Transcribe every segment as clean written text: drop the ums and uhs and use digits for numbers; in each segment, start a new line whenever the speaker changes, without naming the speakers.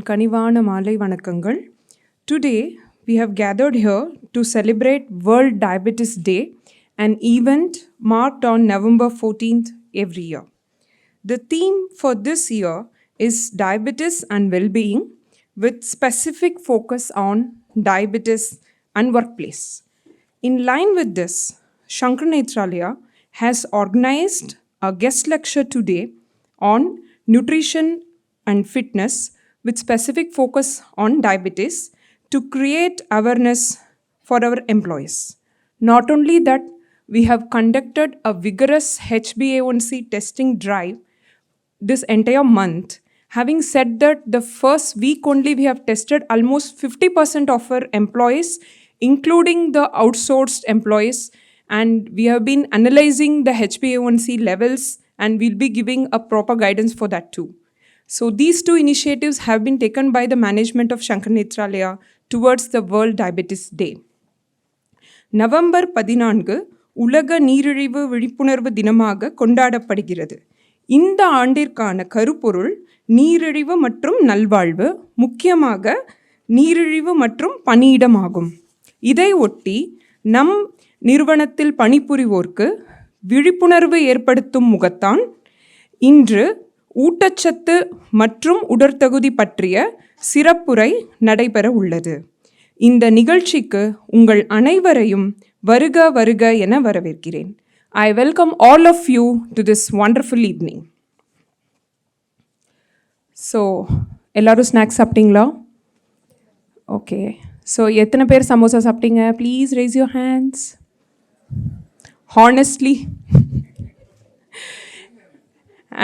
கனிவான மாலை வணக்கங்கள். Today we have gathered here to celebrate World Diabetes Day, an event marked on November 14th every year. The theme for this year is diabetes and well-being, with specific focus on diabetes and workplace. In line with this, Shankar has organized a guest lecture today on nutrition and fitness with specific focus on diabetes to create awareness for our employees. Not only that, we have conducted a vigorous HbA1c testing drive this entire month. Having said that, the first week only we have tested almost 50% of our employees, including the outsourced employees, and we have been analyzing the HbA1c levels, and we'll be giving a proper guidance for that too. So these two initiatives have been taken by the management of Shankar Nethralaya towards the World Diabetes Day. November 14 உலக நீரிழிவு விழிப்புணர்வு தினமாக கொண்டாடப்படுகிறது. இந்த ஆண்டிற்கான கருப்பொருள் நீரிழிவு மற்றும் நல்வாழ்வு, முக்கியமாக நீரிழிவு மற்றும் பணியிடமாகும். இதை ஒட்டி நம் நிறுவனத்தில் பணிபுரிவோருக்கு விழிப்புணர்வு ஏற்படுத்தும் முகத்தான் இன்று ஊட்டச்சத்து மற்றும் உடற்தகுதி பற்றிய சிறப்புரை நடைபெற உள்ளது. இந்த நிகழ்ச்சிக்கு உங்கள் அனைவரையும் வருக வருக என வரவேற்கிறேன். I welcome all of you to this wonderful evening. So, எல்லாரும் ஸ்நாக்ஸ் சாப்பிட்டீங்களா? ஓகே. ஸோ எத்தனை பேர் சமோசா சாப்பிட்டீங்க? Please raise your hands. Honestly.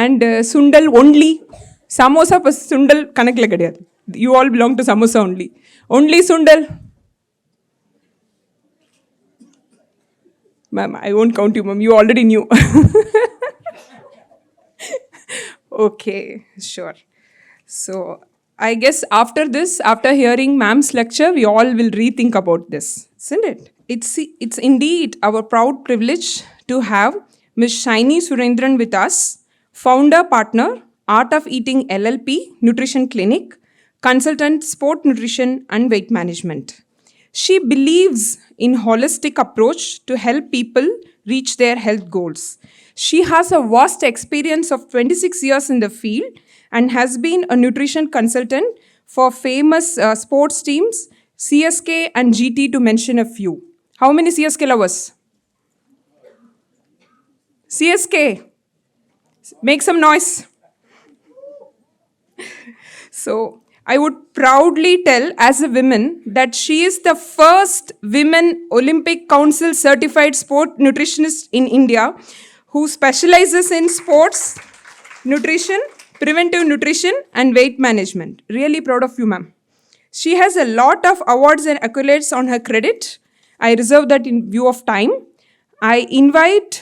And sundal only. Samosa plus sundal கணக்கில் கிடையாது. You all belong to samosa only. Only sundal. Ma'am, I won't count you, ma'am. You already knew. Okay, sure. So, I guess after this, after hearing ma'am's lecture, we all will rethink about this, isn't it? It's indeed our proud privilege to have Ms. Shiny Surendran with us, founder partner, Art of Eating LLP, Nutrition Clinic, consultant sport nutrition and weight management. She believes in holistic approach to help people reach their health goals. She has a vast experience of 26 years in the field and has been a nutrition consultant for famous sports teams, CSK and GT to mention a few. How many CSK lovers? CSK, make some noise. So, I would proudly tell as a woman that she is the first women Olympic Council certified sport nutritionist in India who specializes in sports, nutrition, preventive nutrition and weight management. Really proud of you, ma'am. She has a lot of awards and accolades on her credit. I reserve that in view of time. I invite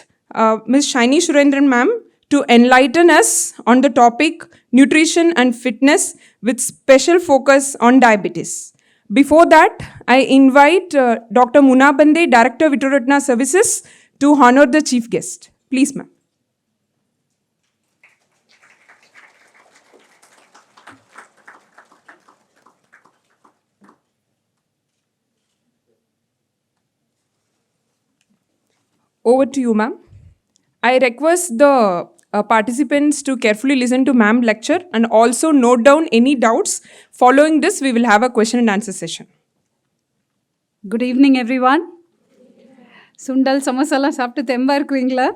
Ms. Shiny Surendran ma'am to enlighten us on the topic nutrition and fitness with special focus on diabetes. Before that, I invite Dr. Muna Bande, Director Vittoratna Services, to honor the chief guest. Please, ma'am. Over to you, ma'am. I request the participants to carefully listen to ma'am lecture and also note down any doubts. Following this, we will have a question and answer session.
Good evening, everyone. Sundal samasala சாப்பிட்டு தெம்பா இருக்குவீங்களா?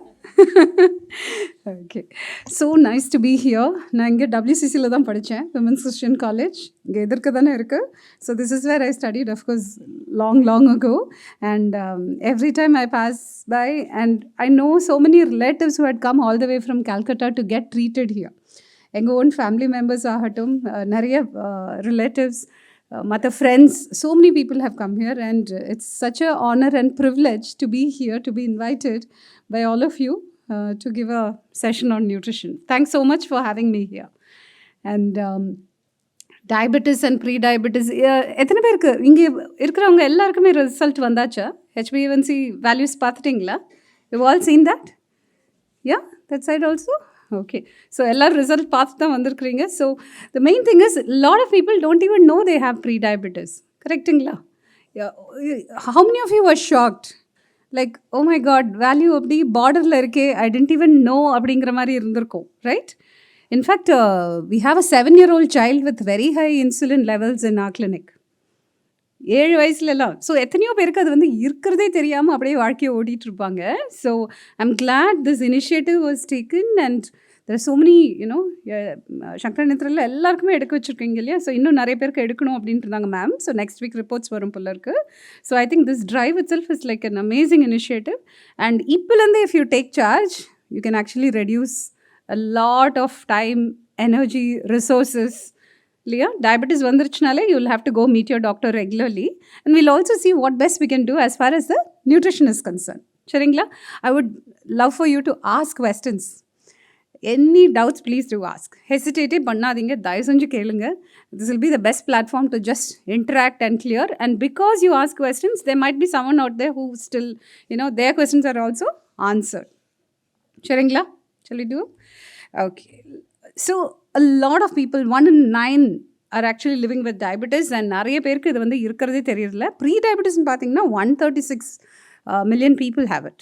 Okay. So nice to be here. நான் இங்கே WCCல தான் படித்தேன், Women's Christian College. இங்கே எதிர்க்க தானே இருக்கு. So this is where I studied, of course, long ago. And every time I pass by, and I know so many relatives who had come all the way from Calcutta to get treated here. எங்கள் own family members ஆகட்டும், நிறைய relatives, mother friends, so many people have come here, and it's such an honor and privilege to be here, to be invited by all of you to give a session on nutrition. Thanks so much for having me here. And diabetes and pre-diabetes, எத்தனை பேருக்கு இங்கே இருக்கிறவங்க எல்லாருக்குமே result வந்தாச்சா? HbA1c values பார்த்துட்டிங்களா? You've all seen that? Yeah, that side also? Okay. So எல்லாரும் result பார்த்து தான் வந்திருக்கிறீங்க. So the main thing is lot of people don't even know they have prediabetes. கரெக்ட்டுங்களா? How many of you are shocked? Like oh my God, value அப்படி பார்டரில் இருக்கே, ஐ didn't even know அப்படிங்கிற மாதிரி இருந்திருக்கும், right? In fact we have a 7-year-old child with very high insulin levels in our clinic. 7 வயசுலலாம். So எத்தனையோ பேருக்கு அது வந்து இருக்கிறதே தெரியாமல் அப்படியே வாழ்க்கையை ஓட்டிகிட்டு இருப்பாங்க. So I'm glad this initiative was taken and there are so many you know Sankara நேத்திரத்தில் எல்லாருக்குமே எடுக்க வச்சுருக்கீங்க இல்லையா? ஸோ இன்னும் நிறைய பேருக்கு எடுக்கணும் அப்படின்ட்டு இருந்தாங்க ma'am. So next week reports வரும் போல இருக்கு. So I think this drive itself is like an amazing initiative. And இப்போலேருந்து if you take charge you can actually reduce a lot of time, energy, resources. இல்லையா? Diabetes வந்துருச்சுனாலே you will have to go meet your doctor regularly and will also see what best we can do as far as the nutrition is concerned. சரிங்களா? I would love for you to ask questions. Any doubts please do ask. ஹெசிடேட்டே பண்ணாதீங்க, தயவு செஞ்சு கேளுங்க. This will be the best platform to just interact and clear. And because you ask questions, there might be someone out there who still, their questions are also answered. சரிங்களா? Shall we do? Okay. So a lot of people, 1 in 9 are actually living with diabetes and நிறைய பேருக்கு இது வந்து இருக்கிறதே தெரியல. Pre டயபெட்டிஸ்ன்னு பார்த்தீங்கன்னா 136 million people have it.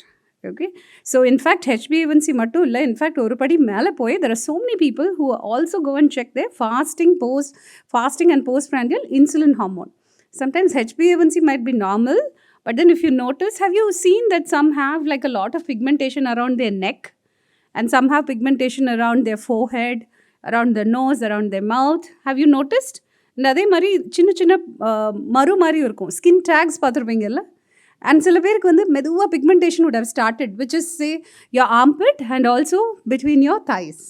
Okay. So in fact HbA1c மட்டும் இல்லை, இன்ஃபேக்ட் ஒரு படி மேலே போய் there are so many people who also go and check their fasting and postprandial insulin hormone. Sometimes HbA1c might be normal, but then if you notice, have you seen that some have like a lot of pigmentation around their neck? And some have pigmentation around their forehead, around their nose, around their mouth. Have you noticed? And அதே மாதிரி சின்ன சின்ன மறு மாதிரி இருக்கும், skin tax பார்த்துருப்பீங்கல்ல. And சில பேருக்கு வந்து மெதுவாக pigmentation would have started, which is say your armpit and also between your thighs.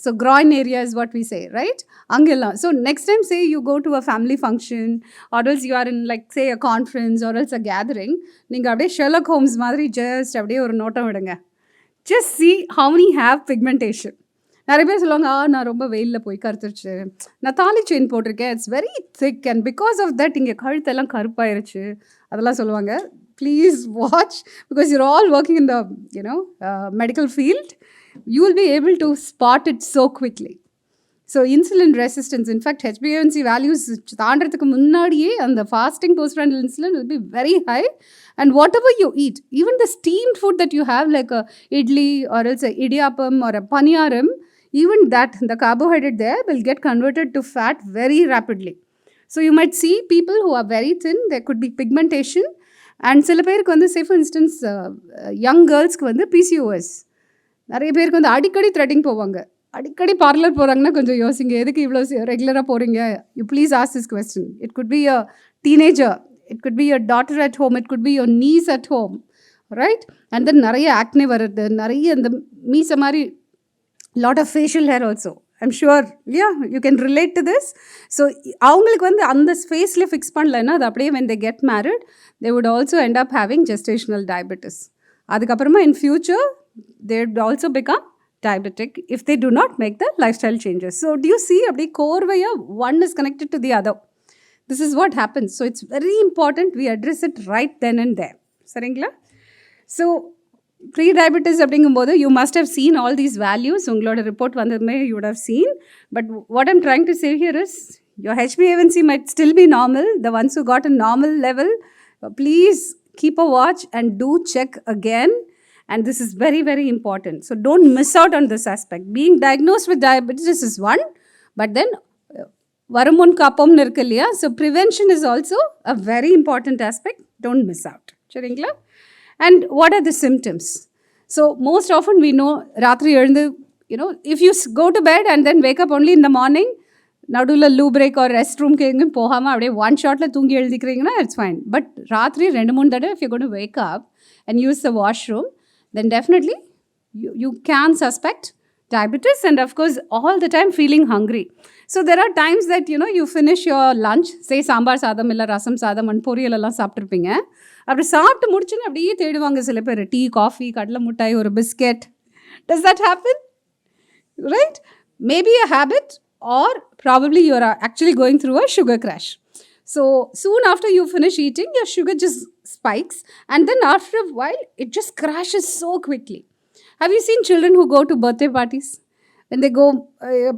So groin area is what we say, right? அங்கெல்லாம். So next time say you go to a family function or else you are in like say a conference or else a gathering, நீங்கள் அப்படியே Sherlock Holmes மாதிரி just அப்படியே ஒரு நோட்டம் விடுங்க. Just see how many have pigmentation. நிறைய பேர் சொல்லுவாங்க, நான் ரொம்ப வெயிலில் போய் கருத்துருச்சு, நான் தாலி செயின் போட்டிருக்கேன், it's very thick and because of that இங்கே கழுத்தெல்லாம் கருப்பாயிருச்சு, அதெல்லாம் சொல்லுவாங்க. Please watch, because you're all working in the medical field, you will be able to spot it so quickly. So insulin resistance, in fact HbA1c values தாண்டறதுக்கு முன்னாடியே அந்த fasting postprandial insulin will be very high. And whatever you eat, even the steamed food that you have like a idli or else a idiyappam or a paniyaram, even that, the carbohydrate there will get converted to fat very rapidly. So you might see people who are very thin, there could be pigmentation. And சில பேருக்கு வந்து say for instance young கேர்ள்ஸ்க்கு வந்து PCOS, நிறைய பேருக்கு வந்து அடிக்கடி threading போவாங்க. அடிக்கடி பார்லர் போகிறாங்கன்னா கொஞ்சம் யோசிங்க, எதுக்கு இவ்வளோ ரெகுலராக போகிறீங்க? You please ask this question. It could be a teenager, it could be your daughter at home, it could be your niece at home, right? And then நிறைய ஆக்னே வருது, நிறைய இந்த மீச மாதிரி lot of facial hair also. I'm sure, yeah, you can relate to this. So அவங்களுக்கு வந்து அந்த ஃபேஸில் ஃபிக்ஸ் பண்ணலைன்னா அது அப்படியே when they get married, they would also end up having gestational diabetes. அதுக்கப்புறமா in future, they would also become diabetic if they do not make the lifestyle changes. So do you see, அப்படி கோர்வையாக one is connected to the other. This is what happens. So it's very important we address it right then and there. சரிங்களா? So pre-diabetes அப்படிங்கும்போது you must have seen all these values. உங்களோட report வந்ததுமே you would have seen. But what I'm trying to say here is your HbA1c might still be normal. The ones who got a normal level, please keep a watch and do check again. And this is very, very important. So don't miss out on this aspect. Being diagnosed with diabetes is one, but then வருமுன் காப்போம்னு இருக்கு இல்லையா? So prevention is also a very important aspect. Don't miss out. சரிங்களா? And what are the symptoms? So most often we know, ராத்திரி எழுந்து if you go to bed and then wake up only in the morning, நடுவில் loo break ஒரு rest ரூம்க்கு எங்கேயும் போகாமல் அப்படியே one ஷாட்டில் தூங்கி எழுதிக்கிறீங்கன்னா இட்ஸ் ஃபைன். பட் ராத்திரி 2-3 தடவை if you code to wake up and use the washroom, then definitely you can suspect diabetes, and of course all the time feeling hungry. So there are times that you finish your lunch, say sambar சாதம் இல்லை ரசம் சாதம் and பொரியல் எல்லாம் சாப்பிட்ருப்பீங்க. அப்படி சாப்பிட்டு முடிச்சுன்னு அப்படியே தேடுவாங்க சில பேர் டீ, காஃபி, கடலை மிட்டாய், ஒரு biscuit. Does that happen? Right? Maybe a habit, or probably you are actually going through a sugar crash. So soon after you finish eating, your sugar just spikes, and then after a while it just crashes so quickly. Have you seen children who go to birthday parties? when they go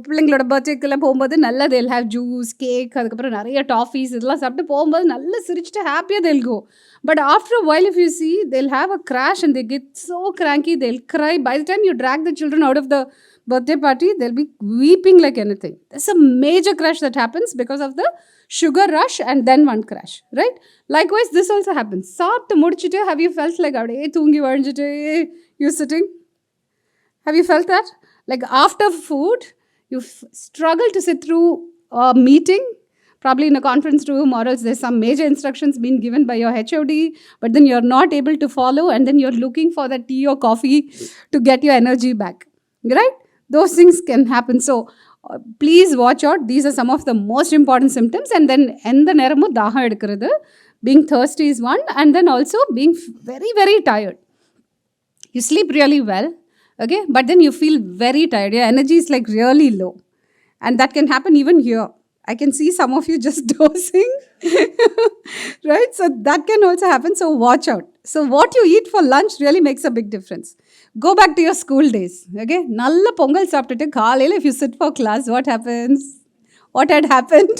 பிள்ளைங்களோட பர்த்டேக்கெல்லாம் போகும்போது நல்லா they'll have juice, cake, அதுக்கப்புறம் நிறைய toffees இதெல்லாம் சாப்பிட்டு போகும்போது நல்லா சிரிச்சுட்டு ஹாப்பியாக they'll go. But after a while, if you see, they'll have a crash and they get so cranky, they'll cry. By the time you drag the children out of the birthday party, they'll be weeping like anything. There's a major crash that happens because of the sugar rush and then one crash, right? Likewise, this also happens. சாப்பிட்டு முடிச்சுட்டு, have you felt like அப்படியே தூங்கி வழிஞ்சிட்டு you sitting? Have you felt that? Like after food, you struggle to sit through a meeting, probably in a conference room, or else there's some major instructions being given by your HOD, but then you're not able to follow, and then you're looking for that tea or coffee to get your energy back, right? Those things can happen. So please watch out. These are some of the most important symptoms. And then எந்த நேரமும் தாகம் எடுக்கிறது, being thirsty is one, and then also being very, very tired. You sleep really well, okay, but then you feel very tired. Your energy is like really low, and that can happen even here. I can see some of you just dozing, right? So that can also happen. So watch out. So what you eat for lunch really makes a big difference. Go back to your school days, okay? Nalla pongal சாப்பிட்டுட்டு காலையில் if you sit for class, what happens? What had happened?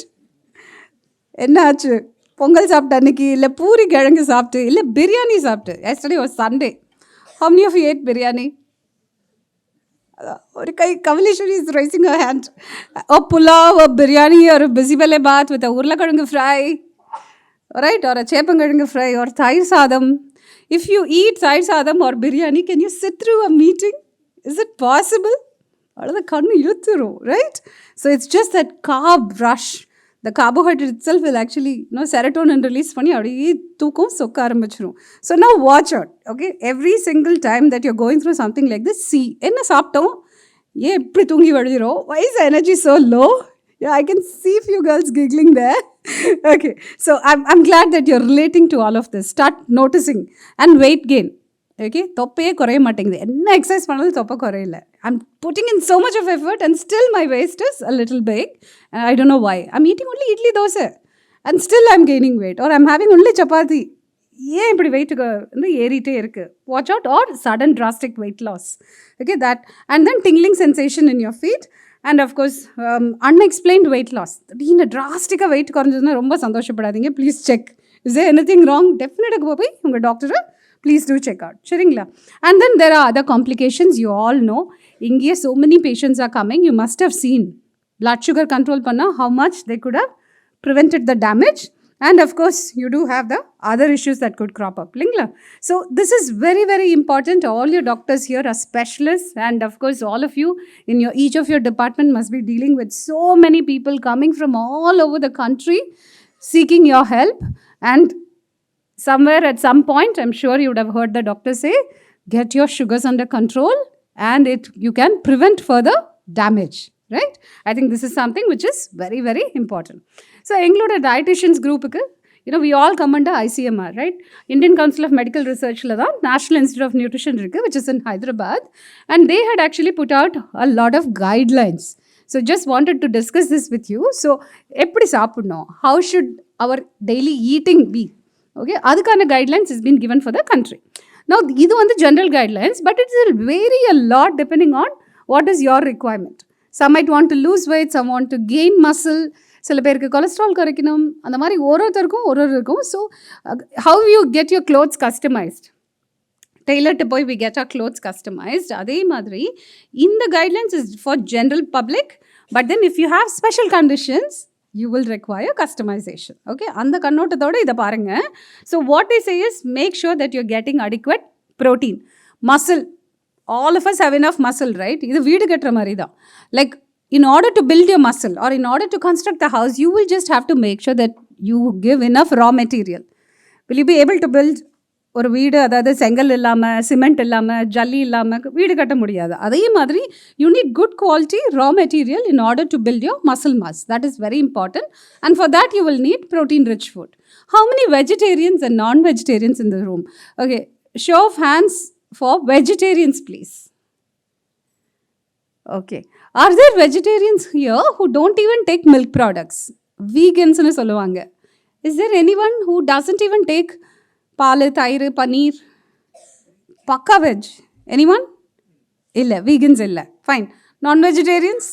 என்னாச்சு? பொங்கல் சாப்பிட்ட அன்னைக்கு இல்லை பூரி கிழங்கு சாப்பிட்டு இல்லை பிரியாணி சாப்பிட்டு. Yesterday was Sunday. How many of you ate biryani? Or Kavalishwari is raising her hand. Or pulao, or biryani, or a bisibale bath with a urlakaranga fry, right? Or a chepangaranga fry, or thai sadam. If you eat thai sadam or biryani, can you sit through a meeting? Is it possible? Right? So it's just that carb rush. The carbohydrate itself will actually, serotonin release பண்ணி அப்படியே தூக்கம் சொக்க ஆரம்பிச்சிடும். So now watch out, okay? Every single time that you're going through something like this, see, என்ன சாப்பிட்டோம், ஏன் இப்படி தூங்கி வழிகிறோம், why is the energy so low? Yeah, I can see a few girls giggling there. Okay, so I'm glad that you're relating to all of this. Start noticing. And weight gain. Okay, தொப்பையே குறைய மாட்டேங்குது, என்ன exercise பண்ணாலும் தொப்பை குறையில. I'm putting in so much of effort and still my waist is a little big. And I don't know why. I'm eating only idli dosa and still I'm gaining weight. Or I'm having only chapati. ஏன் இப்படி வெயிட்டுக்கு வந்து ஏறிட்டே இருக்கு? Watch out. Or sudden drastic weight loss. Okay, that. And then tingling sensation in your feet. And of course, unexplained weight loss. திடீர்னு டிராஸ்டிக்காக weight குறைஞ்சதுன்னா ரொம்ப சந்தோஷப்படாதீங்க. Please check. Is there anything wrong? டெஃபினட்டாக போய் உங்கள் டாக்டரை please do check out. Sharingla. And then there are other complications. You all know. India, so many patients are coming. You must have seen. Blood sugar control panna, how much they could have prevented the damage. And of course, you do have the other issues that could crop up. Lingla. So this is very, very important. All your doctors here are specialists. And of course, all of you in each of your department must be dealing with so many people coming from all over the country seeking your help. And somewhere at some point, I'm sure you would have heard the doctor say, get your sugars under control and you can prevent further damage, right? I think this is something which is very, very important. So, included dietitians group, we all come under ICMR, right? Indian Council of Medical Research, National Institute of Nutrition, which is in Hyderabad. And they had actually put out a lot of guidelines. So, just wanted to discuss this with you. So, how should our daily eating be? Okay, அதுக்கான guidelines has been given for the country. Now, இது வந்து general guidelines, but it will vary a lot depending on what is your requirement. Some might want to lose weight, some want to gain muscle, சில பேருக்கு cholesterol குறைக்கணும், அந்த மாதிரி ஒருத்தருக்கும் இருக்கும். So, how you get your clothes customized? Tailored to boy, we get our clothes customized. அதே மாதிரி, in the guidelines is for general public, but then if you have special conditions, you will require customization. Okay, அந்த கண்ணோட்டத்தோட இதை பாருங்க. So what they say is make sure that you're getting adequate protein. Muscle, all of us have enough muscle, right? இது வீடு கட்டுற மாதிரி தான். Like in order to build your muscle or in order to construct the house, you will just have to make sure that you give enough raw material. Will you be able to build ஒரு வீடு, அதாவது செங்கல் இல்லாமல், cement இல்லாமல், ஜல்லி இல்லாமல் வீடு கட்ட முடியாது. அதே மாதிரி you need good quality raw material in order to build your muscle mass. That is very important. And for that you will need protein rich food. How many vegetarians and non vegetarians in the room? Okay, show of hands for vegetarians please. Okay, are there vegetarians here who don't even take milk products? வீகன்ஸ்னு சொல்லுவாங்க. Is there any one who doesn't even take பால், தயிர், பன்னீர்? பக்கா veg? Anyone? இல்லை, vegans இல்லை. Fine. Non-vegetarians?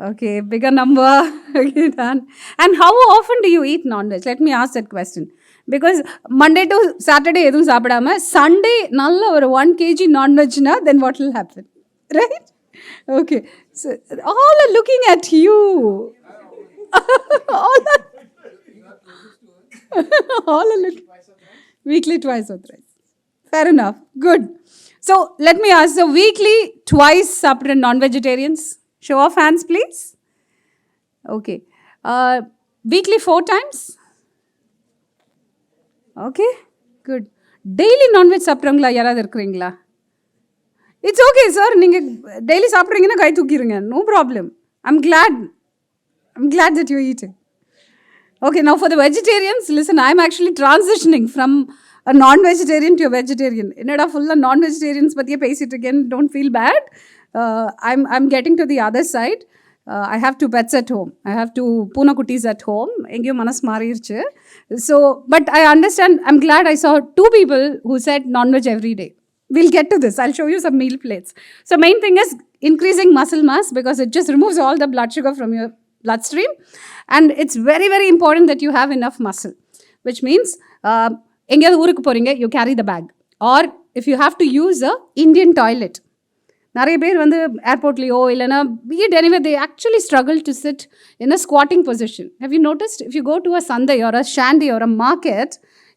Okay, bigger number. Okay, done. And how often do you eat non-veg? Let me ask that question. Because Monday to Saturday, எதுவும் சாப்பிடாம Sunday நல்ல ஒரு 1 kg non-veg na, then what will happen? Right? Okay. So all are looking at you. all are, all are looking. Weekly twice or thrice. Fair enough. Good. So let me ask, so weekly twice சாப்பிட்ற non-vegetarians? Show of hands, please. Okay. Weekly 4 times? Okay. Good. Daily non-veg சாப்பிட்றவங்களா யாராவது இருக்கிறீங்களா? It's okay, sir. நீங்கள் daily சாப்பிட்றீங்கன்னா guy தூக்கிடுங்க. No problem. I'm glad that you're eating. Okay, now for the vegetarians, listen, I'm actually transitioning from a non-vegetarian to a vegetarian. Innada full non-vegetarians pathiye பேசிட்டு again, don't feel bad. I'm getting to the other side. I have 2 pets at home. I have 2 puna kuttis at home. Engyo manas marirchu. So, but I understand, I'm glad I saw 2 people who said non-veg every day. We'll get to this. I'll show you some meal plates. So main thing is increasing muscle mass because it just removes all the blood sugar from your bloodstream. And it's very, very important that you have enough muscle, which means எங்கேயாவது ஊருக்கு போகிறீங்க, you carry the bag. Or if you have to use a Indian toilet. நிறைய பேர் வந்து ஏர்போர்ட்லேயோ இல்லைனா பீட் anyway they actually struggle to sit in a squatting position. Have you noticed? If you go to a சந்தை or a shandy or a market,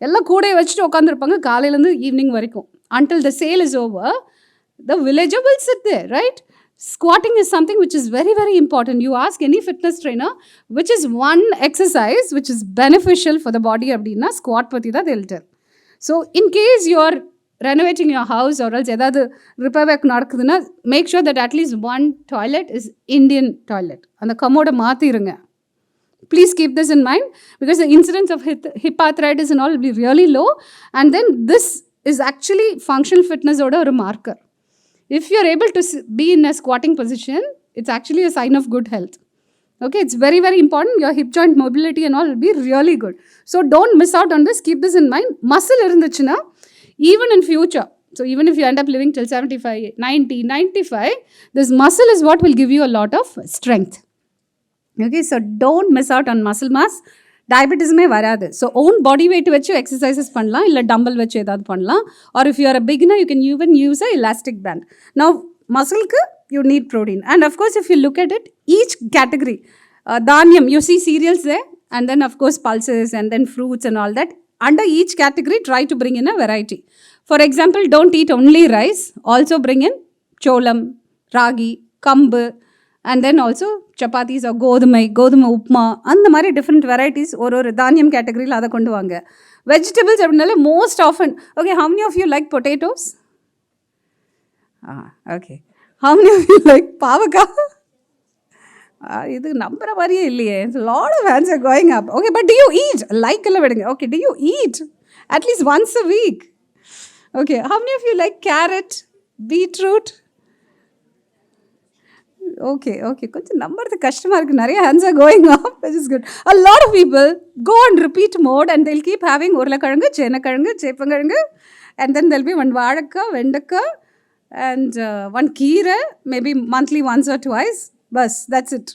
எல்லாம் கூடையை வச்சுட்டு உட்காந்துருப்பாங்க காலையிலேருந்து ஈவினிங் வரைக்கும். Until the sale is over, the villager will sit there, right? Squatting is something which is very, very important. You ask any fitness trainer, which is one exercise which is beneficial for the body, அப்படின்னா squat பற்றி தான் they'll tell. So, in case you're renovating your house or else ஏதாவது repair work நடக்குதுன்னா, make sure that at least one toilet is Indian toilet. அந்த கமோடை மாற்றிடுங்க. Please keep this in mind because the incidence of hip arthritis and all will be really low. And then this is actually functional fitness oda or marker. If you're able to be in a squatting position, it's actually a sign of good health. Okay, it's very, very important. Your hip joint mobility and all will be really good. So don't miss out on this. Keep this in mind. Muscle irunduchina, even in future. So even if you end up living till 75, 90, 95, this muscle is what will give you a lot of strength. Okay, so don't miss out on muscle mass. டயபெட்டிஸுமே வராது. So own body weight வச்சு exercises பண்ணலாம், இல்லை dumbbell வச்சு ஏதாவது பண்ணலாம். Or if you are a beginner you can even use a elastic band. Now மசிலுக்கு you need protein. And of course if you look at it each category தானியம் you see cereals there and then of course pulses and then fruits and all that. Under each category try to bring in a variety. For example, don't eat only rice, also bring in cholam, ragi, kambu, and then also chapatis or goduma upma, அந்த மாதிரி different varieties ஒரு தானியம் கேட்டகரியில் அதை கொண்டு வாங்க. Vegetables அப்படின்னாலே most often, okay, how many of you like potatoes? Okay, how many of you like பாவக்காய்? இது நம்புற மாதிரியே இல்லையே. Lot of hands are going up. Okay, but do you eat? Like எல்லாம் விடுங்க. Okay, do you eat at least once a week? Okay, how many of you like carrot, beetroot? Okay, கொஞ்சம் நம்புறது கஷ்டமாக இருக்குது. நிறைய hands are going up, which is good. A lot of people go on repeat mode and they'll keep having உருளைக்கிழங்கு, சேனக்கிழங்கு, சேப்பங்கிழங்கு, and then there'll be one வாழைக்காய், வெண்டைக்காய், and one கீரை, maybe monthly once or twice. Bas, that's it.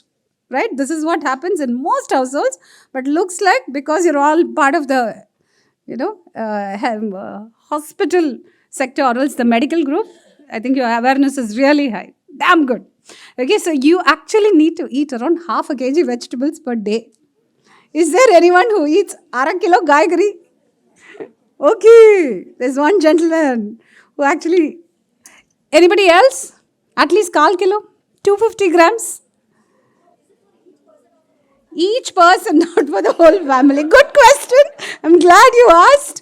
Right? This is what happens in most households, but looks like because you're all part of the, hospital sector or else the medical group, I think your awareness is really high. Damn good. Okay, so you actually need to eat around half a kg vegetables per day. Is there anyone who eats ara kilo gaigari? Okay, there's one gentleman who actually, anybody else? At least 1/4 kilo, 250 grams. Each person, not for the whole family. Good question. I'm glad you asked.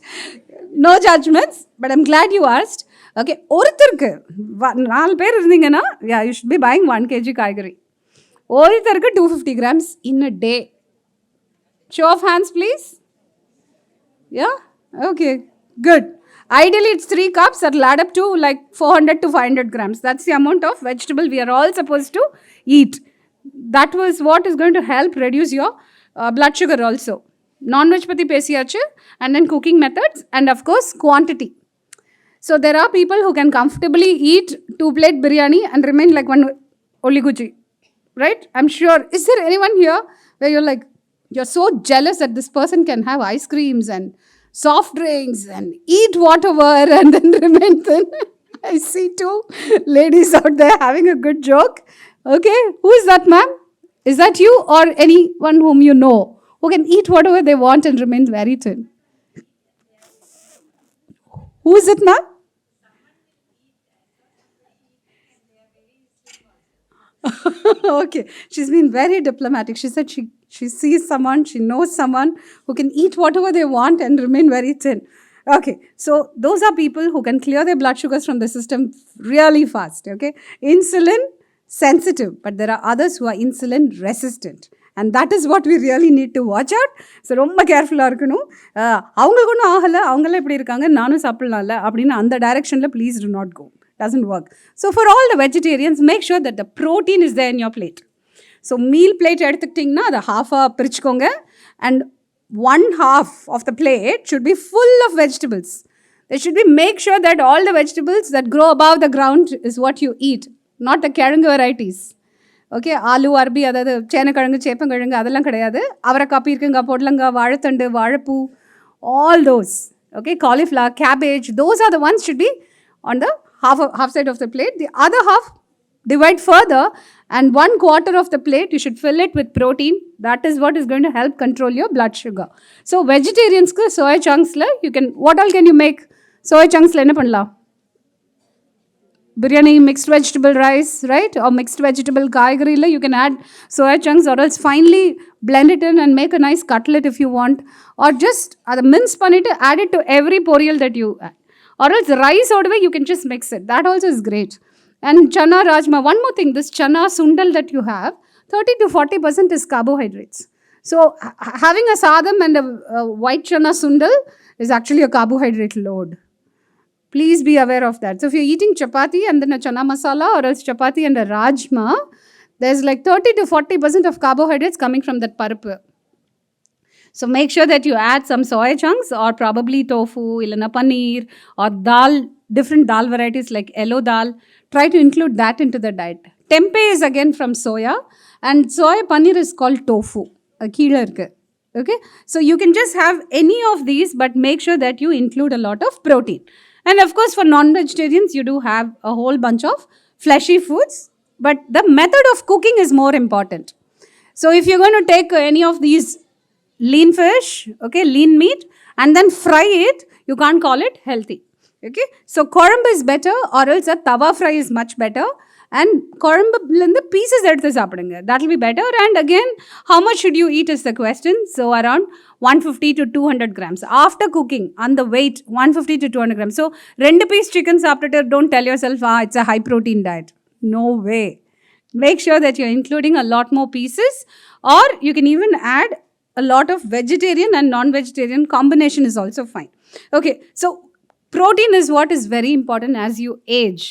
No judgments, but I'm glad you asked. Okay, ஒருத்தருக்கு 4 பேர் இருந்தீங்கன்னா, yeah, you should be buying 1 kg காய்கறி. ஒருத்தருக்கு 250 grams in a day. Show of hands, please. Yeah? Okay, good. Ideally, it's 3 cups that will add up to like 400 to 500 grams. That's the amount of vegetable we are all supposed to eat. That was what is going to help reduce your blood sugar also. Non-veg pati pesiyachu, and then cooking methods, and of course, quantity. So there are people who can comfortably eat 2 plate biryani and remain like one oliguchi, right? I'm sure. Is there anyone here where you're like, you're so jealous that this person can have ice creams and soft drinks and eat whatever and then remain thin? I see 2 ladies out there having a good joke. Okay, who is that, ma'am? Is that you or anyone whom you know who can eat whatever they want and remain very thin? Who is it, ma'am? Okay, she's been very diplomatic. She said she sees someone, she knows someone who can eat whatever they want and remain very thin. Okay, so those are people who can clear their blood sugars from the system really fast. Okay, insulin sensitive, but there are others who are insulin resistant. And that is what we really need to watch out. So ரொம்ப கேர்ஃபுல்லாக இருக்கணும். அவங்களுக்கு ஒன்றும் ஆகலை, அவங்களாம் இப்படி இருக்காங்க, நானும் சாப்பிட்லாம்ல அப்படின்னு அந்த டைரெக்ஷனில் please do not go. Doesn't work. So for all the vegetarians, make sure that the protein is there in your plate. So meal plate எடுத்துக்கிட்டிங்கன்னா அதை half-ஆக பிரிச்சுக்கோங்க, and 1/2 of the plate should be full of vegetables. There should be, make sure that all the vegetables that grow above the ground is what you eat, not the கிழங்கு varieties. Okay, aloo அரபி, அதாவது சேனக்கிழங்கு சேப்பங்கிழங்கு அதெல்லாம் கிடையாது. அவரைக்காய், பீர்க்கங்காய், பொடலங்காய், வாழைத்தண்டு, வாழைப்பூ, all those. Okay, cauliflower, cabbage, those are the ones should be on the half side of the plate. The other half, divide further, and 1/4 of the plate you should fill it with protein. That is what is going to help control your blood sugar. So vegetarians ku soya chunks la you can, what all can you make? Soya chunks la enna pannalam? Biryani, mixed vegetable rice, right? Or mixed vegetable kaigari la you can add soya chunks, or else finely blend it in and make a nice cutlet if you want, or just mince pannittu add it to every poriyal that you add, or else rice odave you can just mix it. That also is great. And chana rajma, one more thing, this chana sundal that you have, 30 to 40% is carbohydrates. So having a sadam and a white chana sundal is actually a carbohydrate load. Please be aware of that. So if you're eating chapati and then a chana masala, or else chapati and a rajma, there's like 30 to 40% of carbohydrates coming from that parupu. So make sure that you add some soy chunks, or probably tofu, ilana paneer, or dal, different dal varieties like yellow dal. Try to include that into the diet. Tempeh is again from soya, and soy paneer is called tofu. Keela irukku. Okay, so you can just have any of these, but make sure that you include a lot of protein. And of course, for non-vegetarians, you do have a whole bunch of fleshy foods, but the method of cooking is more important. So if you're going to take any of these lean fish, okay, lean meat, and then fry it, you can't call it healthy. Okay, so korambu is better, or else a tawa fry is much better. And korambu pieces eduthu saapidunga, that will be better. And again, how much should you eat is the question. So around 150 to 200 grams after cooking, on the weight 150 to 200 grams. So 2 piece chicken saapittu, don't tell yourself it's a high protein diet. No way. Make sure that you're including a lot more pieces, or you can even add a lot of vegetarian and non-vegetarian combination is also fine. Okay, so protein is what is very important as you age.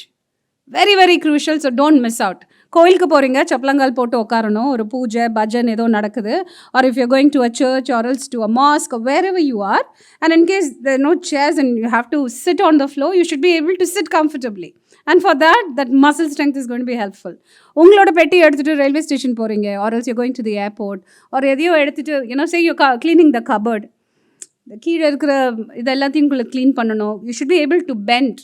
Very, very crucial, so don't miss out. கோயிலுக்கு போகிறீங்க, சப்பலங்கால் போட்டு உட்காரணும், ஒரு பூஜை பஜன் ஏதோ நடக்குது, or if you're going to a church or else to a mosque or wherever you are, and in case there are no chairs and you have to sit on the floor, you should be able to sit comfortably. And for that, that muscle strength is going to be helpful. உங்களோட பெட்டி எடுத்துகிட்டு railway station போகிறீங்க, or else you're going to the airport, or எதையோ எடுத்துகிட்டு say you're cleaning the cupboard, கீழே இருக்கிற இதெல்லாத்தையும் clean பண்ணணும், you should be able to bend.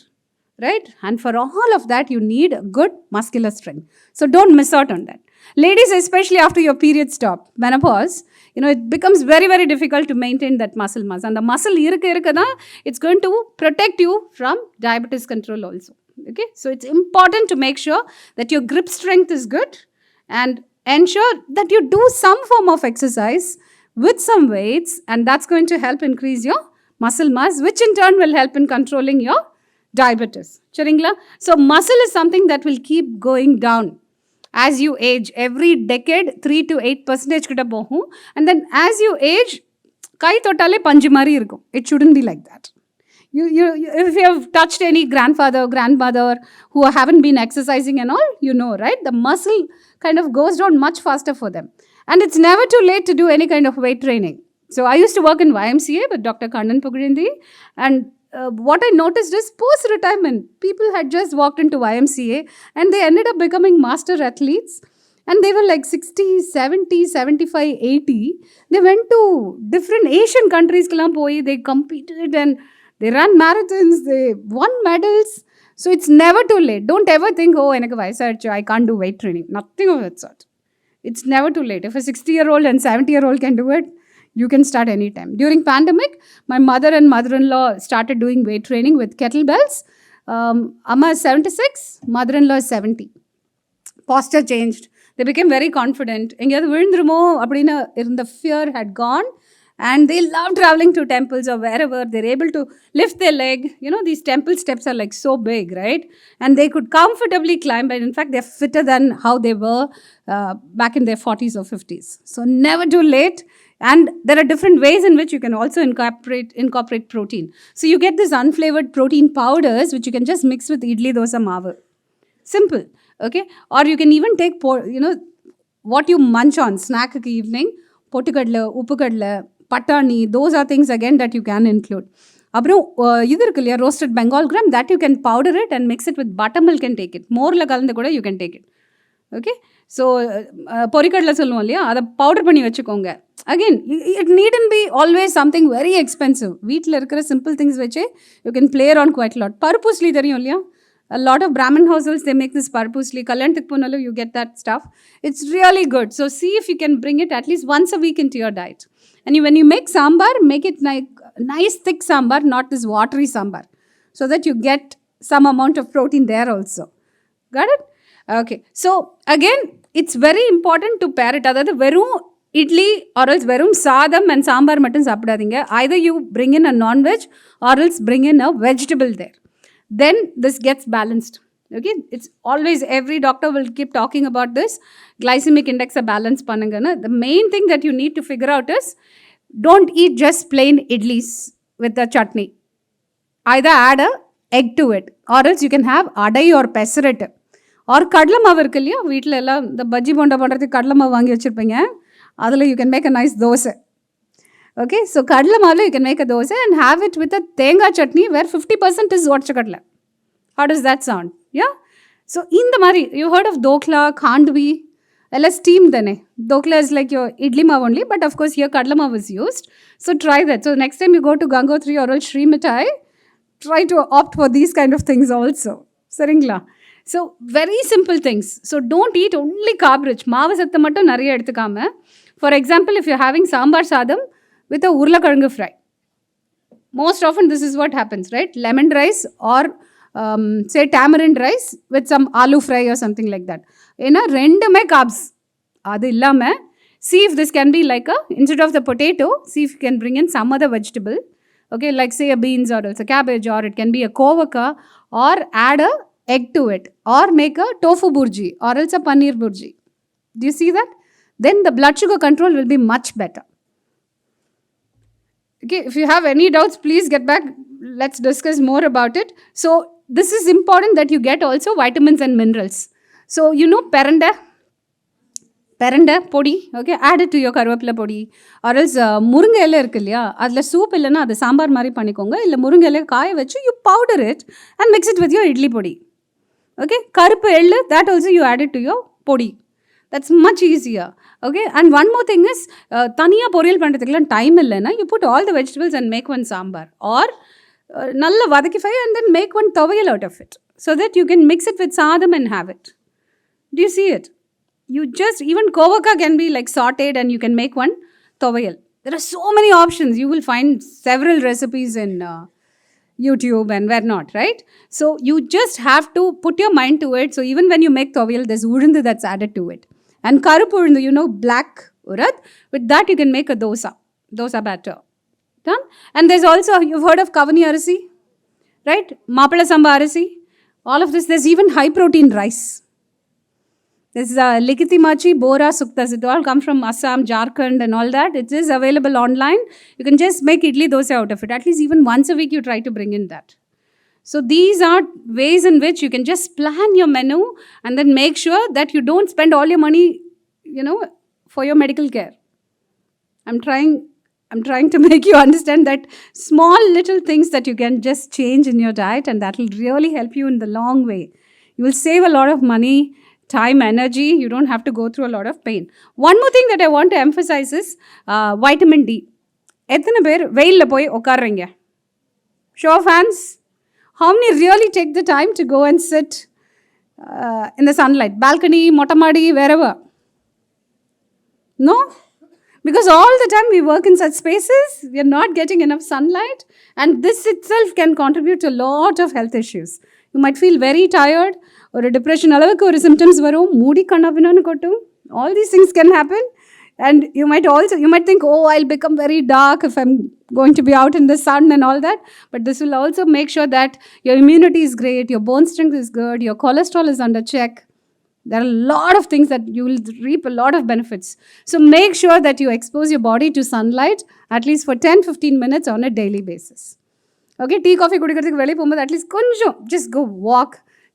Right? And for all of that, you need good muscular strength. So don't miss out on that. Ladies, especially after your period stop, menopause, it becomes very, very difficult to maintain that muscle mass. And the muscle, it's going to protect you from diabetes control also. Okay? So it's important to make sure that your grip strength is good, and ensure that you do some form of exercise with some weights, and that's going to help increase your muscle mass, which in turn will help in controlling your diabetes. Charingla? So muscle is something that will keep going down as you age. Every decade 3 to 8% kitta pohum, and then as you age, kai totale panji mari irukum. It shouldn't be like that. You if you have touched any grandfather, grandmother who haven't been exercising and all, right, the muscle kind of goes down much faster for them. And it's never too late to do any kind of weight training. So I used to work in YMCA with Dr. Kannan Pugurindi, and what I noticed is post-retirement, people had just walked into YMCA and they ended up becoming master athletes. And they were like 60, 70, 75, 80. They went to different Asian countries, they competed and they ran marathons, they won medals. So it's never too late. Don't ever think, oh, I can't do weight training. Nothing of that sort. It's never too late. If a 60-year-old and 70-year-old can do it, you can start anytime. During pandemic, my mother and mother-in-law started doing weight training with kettlebells. Amma is 76, mother-in-law is 70. Posture changed. They became very confident. The fear had gone. And they love traveling to temples or wherever. They're able to lift their leg. These temple steps are like so big, right? And they could comfortably climb. And in fact, they're fitter than how they were back in their 40s or 50s. So never too late. And there are different ways in which you can also incorporate protein. So you get these unflavored protein powders, which you can just mix with idli dosa maavu. Simple, okay? Or you can even take, what you munch on, snack evening, pottukadla, uppukadla, patani, those are things again that you can include. Roasted Bengal gram, that you can powder it and mix it with buttermilk and take it. More you can take it. Okay? So, porikadla solluvom illaya, adha powder panni vechukonga. Again, it needn't be always something very expensive. Veetla irukra simple things veche you can play around quite a lot. Parupusli theriyum illaya. A lot of Brahmin households, they make this parupusli. Kalyanthik ponalu, you get that stuff. It's really good. So see if you can bring it at least once a week into your diet. And when you make sambar, make it like nice thick sambar, not this watery sambar. So that you get some amount of protein there also. Got it? Okay. So again, it's very important to pair it. Adha verum idli or else verum sadam and sambar mattum saapidadinga. Either you bring in a non-veg or else bring in a vegetable there. Then this gets balanced. Okay, it's always, every doctor will keep talking about this glycemic index balance pananga. The main thing that you need to figure out is don't eat just plain idlis with the chutney. Either add a egg to it, or else you can have adai or pesaret or kadla maavu irukku illaya veetla ella the bajji bonda pandradhukku kadla maavu vaangi vechirpeenga, adula you can make a nice dosa. Okay, so kadla maavu you can make a dosa and have it with a tenga chutney where 50% is kadla. How does that sound? Yeah. So in the mari, you heard of dokla, khandvi, ella steamed dane. Dokla is like your idli maavu only, but of course here kadla maavu is used. So try that. So next time you go to Gangotri or Sri Mithai, try to opt for these kind of things also. Saringla. So very simple things. So don't eat only carb rich. Maavu satha mattum nariya eduthukama. For example, if you're having sambar sadam with a urlakarangu fry, most often this is what happens, right? Lemon rice or say tamarind rice with some aloo fry or something like that. Rendume carbs. Adu illama, see if this can be like instead of the potato, see if you can bring in some other vegetable. Okay, like say a beans or else a cabbage, or it can be a kovaka, or add a egg to it, or make a tofu burji or else a paneer burji. Do you see that? Then the blood sugar control will be much better. Okay, if you have any doubts, please get back. Let's discuss more about it. So this is important that you get also vitamins and minerals. So peranda podi, okay, add it to your karvapla podi, or else murunga ela irukku illaya, adla soup illana adu sambar mari panikonga, illa murunga ela kaaya vechu you powder it and mix it with your idli podi. Okay, karuppu ellu, that also you add it to your podi. That's much easier. Okay, and one more thing is taniya poriyal pandradhukku time illana, you put all the vegetables and make one sambar, or nalla vadakifai and then make one thavayal out of it, so that you can mix it with sadam and have it. Do you see it? You just, even kovaka can be like sauteed and you can make one thavayal. There are so many options. You will find several recipes in YouTube and where not, right? So you just have to put your mind to it. So even when you make thavayal, there's urundu that's added to it. And karupu urundu, black urad, with that you can make a dosa batter. Done? And there's also, you've heard of kavani arasi, right? Mapala samba arasi. All of this, there's even high protein rice. This is Likiti Machi, Bora, Suktas. It all come from Assam, Jharkhand and all that. It is available online. You can just make idli dosa out of it. At least even once a week you try to bring in that. So these are ways in which you can just plan your menu and then make sure that you don't spend all your money, for your medical care. I'm trying I'm trying to make you understand that small little things that you can just change in your diet, and that will really help you in the long way. You will save a lot of money, time, energy. You don't have to go through a lot of pain. One more thing that I want to emphasize is vitamin D. எத்தனை பேர் வெயிலில் போய் உட்காடுறீங்க? Show of hands. How many really take the time to go and sit in the sunlight? Balcony, motamadi, wherever. No? Because all the time we work in such spaces, we are not getting enough sunlight, and this itself can contribute to a lot of health issues. You might feel very tired, or a depression alavukku or symptoms varum, moody kannavinu kottum. All these things can happen, and you might think, oh, I'll become very dark if I'm going to be out in the sun and all that. But this will also make sure that your immunity is great, your bone strength is good, your cholesterol is under check. There are a lot of things that you will reap a lot of benefits. So make sure that you expose your body to sunlight at least for 10-15 minutes on a daily basis. Okay, tea, coffee, kudikradhukku veliya pogumbodhu at least konjam just go walk,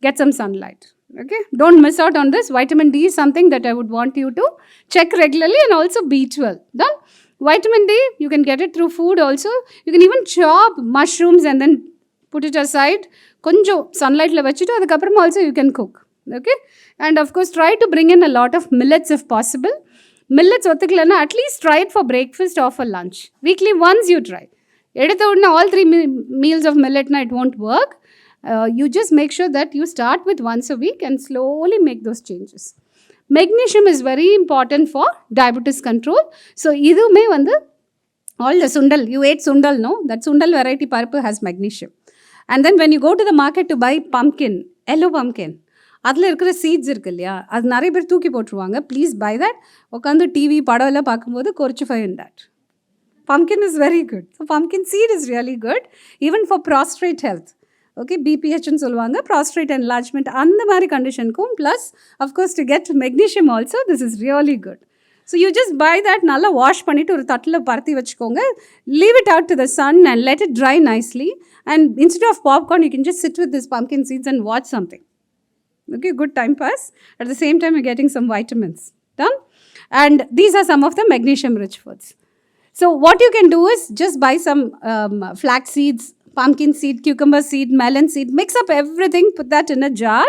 get some sunlight. Okay, don't miss out on this. Vitamin D is something that I would want you to check regularly, and also B12. Done. Vitamin D, you can get it through food also. You can even chop mushrooms and then put it aside. Konjam sunlight la vechittu adukapram also you can cook. Okay, and of course try to bring in a lot of millets if possible. Millets othukalana at least try it for breakfast or for lunch. Weekly once you try. Edutha udna all 3 meals of millet na it won't work. You just make sure that you start with once a week and slowly make those changes. Magnesium is very important for diabetes control. So idume vandu all the sundal, you ate sundal, no? That sundal variety purple has magnesium. And then when you go to the market to buy pumpkin, yellow pumpkin, அதில் இருக்கிற seeds இருக்கு இல்லையா, அது நிறைய பேர் தூக்கி போட்டுருவாங்க. Please buy that. உட்காந்து டிவி படம் எல்லாம் பார்க்கும்போது கொரிச்சிஃபை in that. Pumpkin is very good. So pumpkin seed is really good even for prostate health. Okay, BPH ன்னு சொல்லுவாங்க, prostate enlargement அந்த மாதிரி கண்டிஷனுக்கும். Plus of course to get magnesium also this is really good. So you just buy that, நல்லா wash பண்ணிவிட்டு ஒரு தட்டில் பருத்தி வச்சுக்கோங்க. Leave it out to the sun and let it dry nicely. And instead of popcorn you can just sit with this pumpkin seeds and watch something. Okay, good time pass. At the same time, you're getting some vitamins. Done? And these are some of the magnesium-rich foods. So what you can do is just buy some flax seeds, pumpkin seed, cucumber seed, melon seed. Mix up everything, put that in a jar.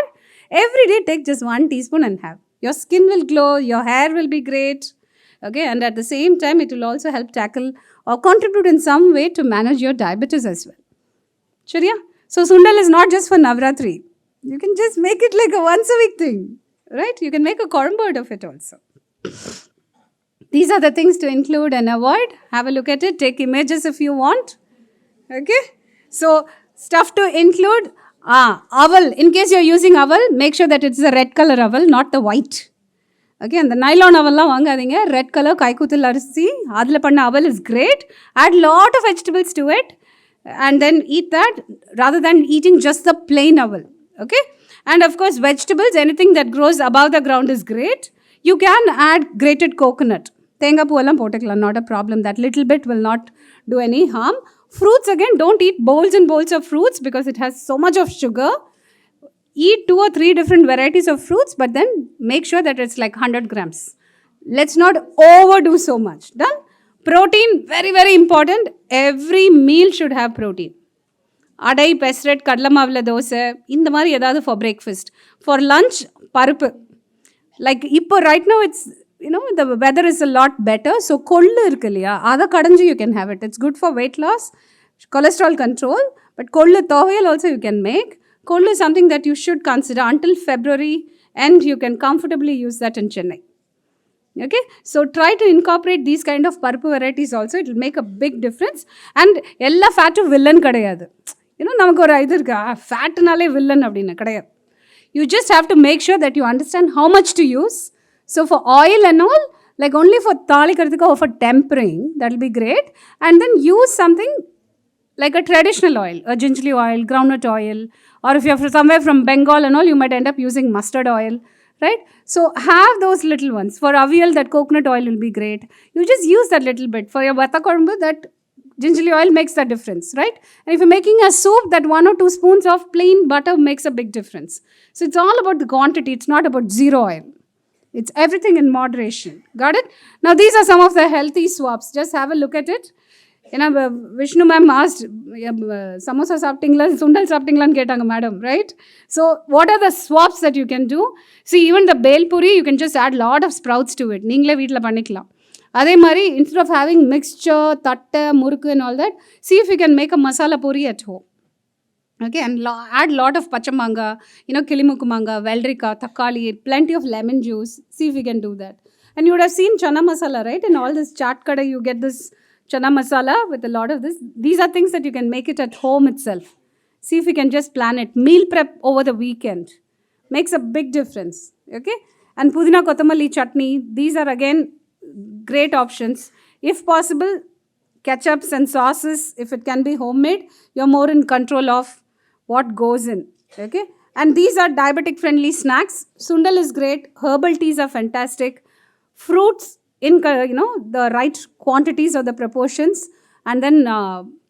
Every day, take just 1 teaspoon and have. Your skin will glow, your hair will be great. Okay, and at the same time, it will also help tackle or contribute in some way to manage your diabetes as well. Shariya? So Sundal is not just for Navratri. You can just make it like a once a week thing, right? You can make a corn bird of it also. These are the things to include and avoid. Have a look at it. Take images if you want. Okay? So, stuff to include. Owl. In case you're using owl, make sure that it's the red color owl, not the white. Okay? And the nylon owl la vaangadinga. Red color kaikuthil arisi. Adla panna owl is great. Add lot of vegetables to it. And then eat that rather than eating just the plain owl. Okay, and of course vegetables, anything that grows above the ground is great. You can add grated coconut. Thenga poo ellam potukkalam, not a problem. That little bit will not do any harm. Fruits, again, don't eat bowls and bowls of fruits because it has so much of sugar. Eat 2 or 3 different varieties of fruits, but then make sure that it's like 100 grams. Let's not overdo so much. Done? Protein, very, very important. Every meal should have protein. அடை, பெஸ்ரெட், கடலை மாவில் தோசை, இந்த மாதிரி ஏதாவது for breakfast. For lunch paruppu. Like இப்போ right now it's the weather is a lot better. So கொள்ளு இருக்கு இல்லையா, அதை கடைஞ்சி you can have it. It's good for weight loss, cholesterol control. But kollu thuvaiyal also you can make. Kollu is something that you should consider until February, and you can comfortably use that in Chennai. Okay, so try to incorporate these kind of பருப்பு varieties also. It will make a big difference. And எல்லா ஃபேட்டும் villain கிடையாது. நமக்கு ஒரு இது இருக்கா, ஃபேட்டுனாலே villain அப்படின்னு கிடையாது. You just have to make sure that you understand how much to use. So for oil and all, like only for தாளிக்கிறதுக்கு or for tempering, that will be great. And then use something like a traditional oil, a gingerly oil, groundnut oil, or if you're somewhere from Bengal and all, you might end up using mustard oil, right? So have those little ones. For avial, that coconut oil will be great. You just use that little bit. For your vata korumbu, that gingerly oil makes the difference, right? And if you're making a soup, that 1 or 2 spoons of plain butter makes a big difference. So it's all about the quantity. It's not about zero oil. It's everything in moderation. Got it? Now, these are some of the healthy swaps. Just have a look at it. Vishnu ma'am asked, samosa சாப்பிட்டீங்களா சுண்டல் சாப்பிட்டீங்களான்னு கேட்டாங்க madam, right? So what are the swaps that you can do? See, even the bel puri, you can just add lot of sprouts to it. நீங்களே வீட்டில் பண்ணிக்கலாம். அதே மாதிரி instead of having mixture, தட்டை, முறுக்கு and all that, see if you can make a masala puri at home. Okay, and add lot of pachamanga, kilimukku manga, veldrika, takkali, plenty of lemon juice. See if you can do that. And you would have seen chana masala, right? In all this chaat kada, you get this chana masala with a lot of this. These are things that you can make it at home itself. See if you can just plan it. Meal prep over the weekend makes a big difference. Okay, and pudina kotamali chutney, these are again great options. If possible, ketchups and sauces, if it can be homemade, you're more in control of what goes in. Okay, and these are diabetic friendly snacks. Sundal is great, herbal teas are fantastic, fruits in the right quantities or the proportions, and then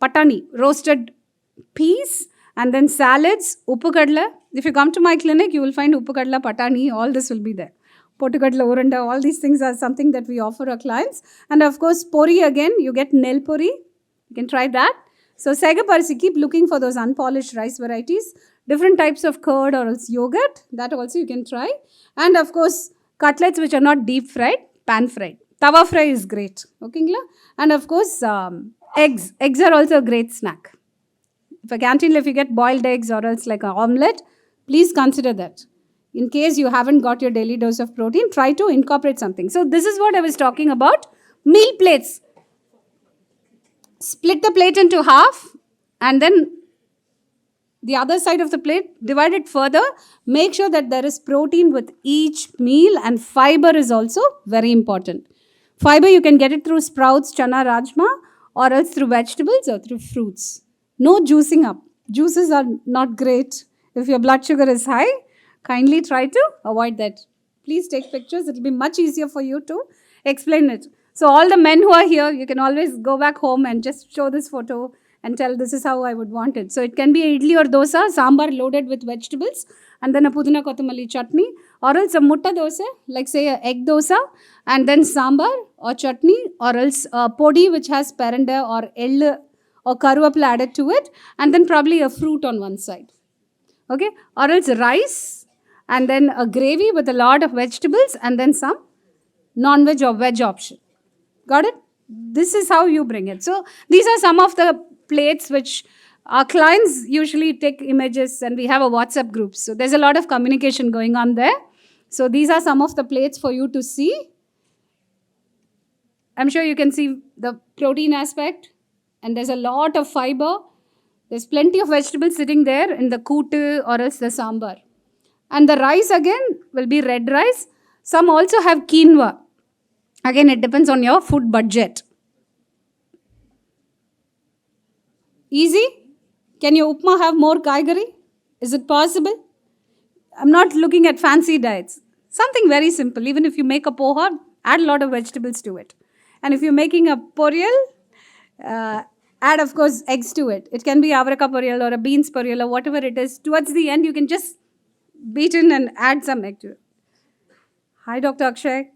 patani, roasted peas, and then salads, uppu kadla. If you come to my clinic, you will find uppu kadla, patani, all this will be there. Pottukadla, uranda, all these things are something that we offer our clients. And of course, pori again, you get nel pori. You can try that. So, Sega Parsi, keep looking for those unpolished rice varieties. Different types of curd or else yogurt, that also you can try. And of course, cutlets which are not deep fried, pan fried. Tawa fry is great. Okay, and of course, eggs. Eggs are also a great snack. If a canteen, if you get boiled eggs or else like an omelette, please consider that. In case you haven't got your daily dose of protein, try to incorporate something. So this is what I was talking about. Meal plates. Split the plate into half and then the other side of the plate, divide it further. Make sure that there is protein with each meal, and fiber is also very important. Fiber, you can get it through sprouts, chana, rajma, or else through vegetables or through fruits. No juicing up. Juices are not great. If your blood sugar is high, kindly try to avoid that. Please take pictures. It will be much easier for you to explain it. So all the men who are here, you can always go back home and just show this photo and tell this is how I would want it. So it can be idli or dosa, sambar loaded with vegetables, and then a pudina kotamali chutney, or else a mutta dosa, like say a egg dosa, and then sambar or chutney, or else a podi which has peranda or ellu or karuvapla added to it, and then probably a fruit on one side. Okay, or else rice, and then a gravy with a lot of vegetables, and then some non-veg or veg option. Got it? This is how you bring it. So these are some of the plates which our clients usually take images, and we have a WhatsApp group. So there's a lot of communication going on there. So these are some of the plates for you to see. I'm sure you can see the protein aspect, and there's a lot of fiber. There's plenty of vegetables sitting there in the kootu or else the sambar. And the rice again will be red rice. Some also have quinoa. Again, it depends on your food budget. Easy? Can your upma have more kaigari? Is it possible? I'm not looking at fancy diets. Something very simple. Even if you make a poha, add a lot of vegetables to it. And if you're making a poriyal, add, of course, eggs to it. It can be avaraka poriyal or a beans poriyal or whatever it is. Towards the end, you can just beat in and add some egg to it. Hi, Dr. Akshay.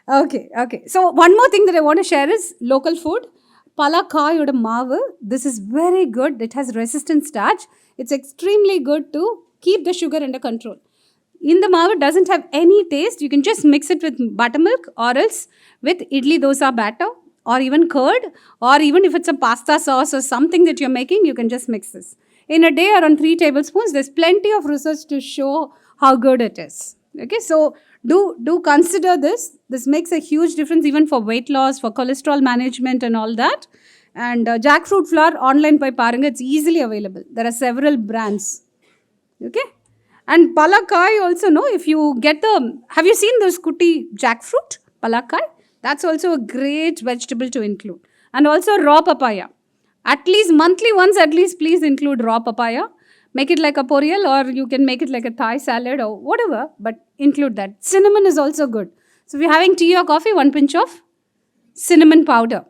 Okay. So one more thing that I want to share is local food. Palakkayoda maavu. This is very good. It has resistant starch. It's extremely good to keep the sugar under control. In the maavu, doesn't have any taste. You can just mix it with buttermilk or else with idli dosa batter or even curd, or even if it's a pasta sauce or something that you're making, you can just mix this. In a day, around 3 tablespoons, there's plenty of research to show how good it is. Okay, so do consider this. This makes a huge difference even for weight loss, for cholesterol management and all that. And jackfruit flour, online by Paranga, it's easily available. There are several brands. Okay, and palakkai also, no, if you get have you seen those kuti jackfruit, palakkai? That's also a great vegetable to include. And also raw papaya. At least monthly once, at least please include raw papaya. Make it like a poriyal, or you can make it like a Thai salad or whatever, but include that. Cinnamon is also good. So if you're having tea or coffee, 1 pinch of cinnamon powder.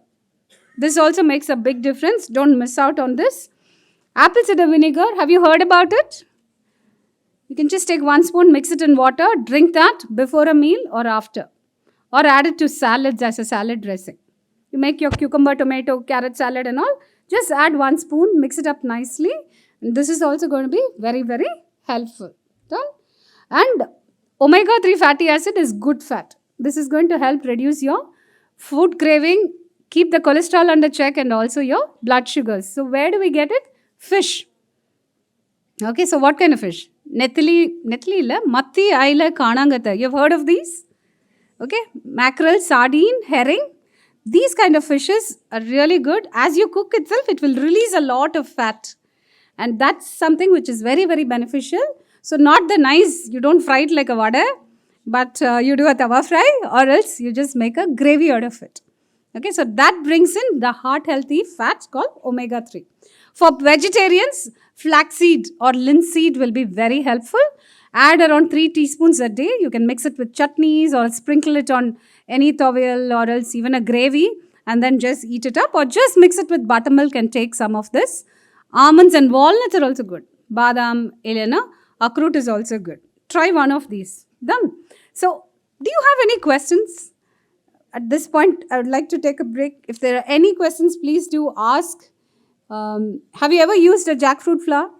This also makes a big difference. Don't miss out on this. Apple cider vinegar, have you heard about it? You can just take 1 spoon, mix it in water, drink that before a meal or after, or add it to salads as a salad dressing. You make your cucumber, tomato, carrot salad and all, just add 1 spoon, mix it up nicely. And this is also going to be very, very helpful. Done? And omega 3 fatty acid is good fat. This is going to help reduce your food craving, keep the cholesterol under check, and also your blood sugars. So, where do we get it? Fish. Okay, so what kind of fish? Nethili illa, matti, aila, kanangata. You've heard of these? Okay, mackerel, sardine, herring. These kind of fishes are really good. As you cook itself, it will release a lot of fat. And that's something which is very, very beneficial. So not the nice, you don't fry it like a vada, but you do a tawa fry, or else you just make a gravy out of it. Okay, so that brings in the heart healthy fats called omega 3. For vegetarians, flaxseed or linseed will be very helpful. Add around 3 teaspoons a day. You can mix it with chutneys or sprinkle it on any towel or else even a gravy and then just eat it up, or just mix it with buttermilk and take some of this. Almonds and walnuts are also good. Badam, Elena, akrut is also good. Try one of these. Done. So, do you have any questions? At this point, I would like to take a break. If there are any questions, please do ask. Have you ever used a jackfruit flour?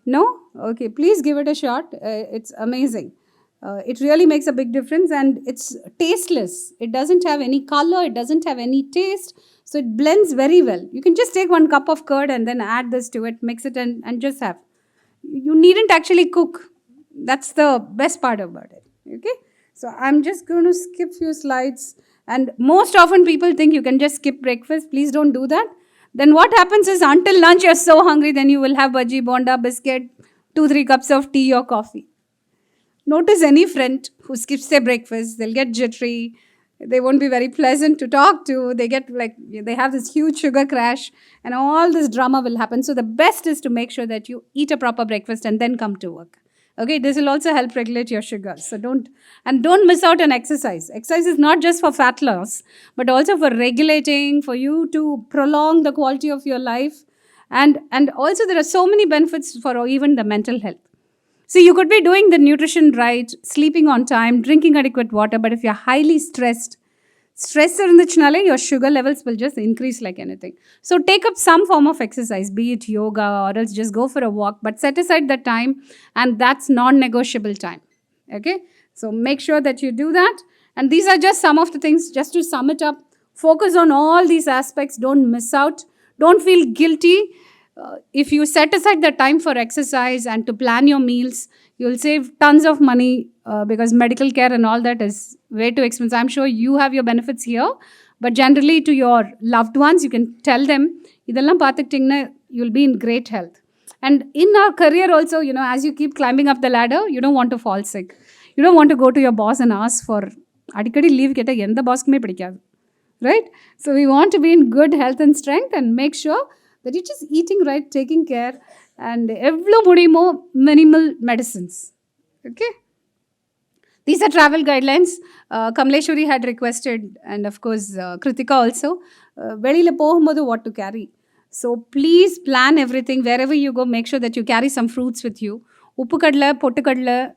No? Okay, please give it a shot. It's amazing. It really makes a big difference, and it's tasteless. It doesn't have any color, it doesn't have any taste. So it blends very well. You can just take 1 cup of curd and then add this to it, mix it and just have. You needn't actually cook. That's the best part about it. Okay? So I'm just going to skip few slides. And most often people think you can just skip breakfast. Please don't do that. Then what happens is until lunch you're so hungry, then you will have bhaji, bonda, biscuit, 2-3 cups of tea or coffee. Notice any friend who skips their breakfast, they'll get jittery. They won't be very pleasant to talk to. They get they have this huge sugar crash and all this drama will happen. So the best is to make sure that you eat a proper breakfast and then come to work. Okay, this will also help regulate your sugars. So don't miss out on exercise. Exercise is not just for fat loss, but also for regulating, for you to prolong the quality of your life. And also there are so many benefits for even the mental health. See, you could be doing the nutrition right, sleeping on time, drinking adequate water, but if you're highly stressed, your sugar levels will just increase like anything. So take up some form of exercise, be it yoga or else just go for a walk, but set aside the time, and that's non-negotiable time. Okay? So make sure that you do that. And these are just some of the things, just to sum it up. Focus on all these aspects. Don't miss out. Don't feel guilty. If you set aside the time for exercise and to plan your meals, you'll save tons of money because medical care and all that is way too expensive. I'm sure you have your benefits here, but generally to your loved ones, you can tell them, you'll be in great health. And in our career also, as you keep climbing up the ladder, you don't want to fall sick. You don't want to go to your boss and ask for adikadi leave ketta endha boss kume pidikadu, right? So we want to be in good health and strength and make sure that you're just eating right, taking care, and evlo mudimo minimal medicines. Okay? These are travel guidelines. Kamleshwari had requested, and of course, Kritika also, velila pogumbodhu what to carry. So please plan everything. Wherever you go, make sure that you carry some fruits with you. Uppu kadla, pottu kadla,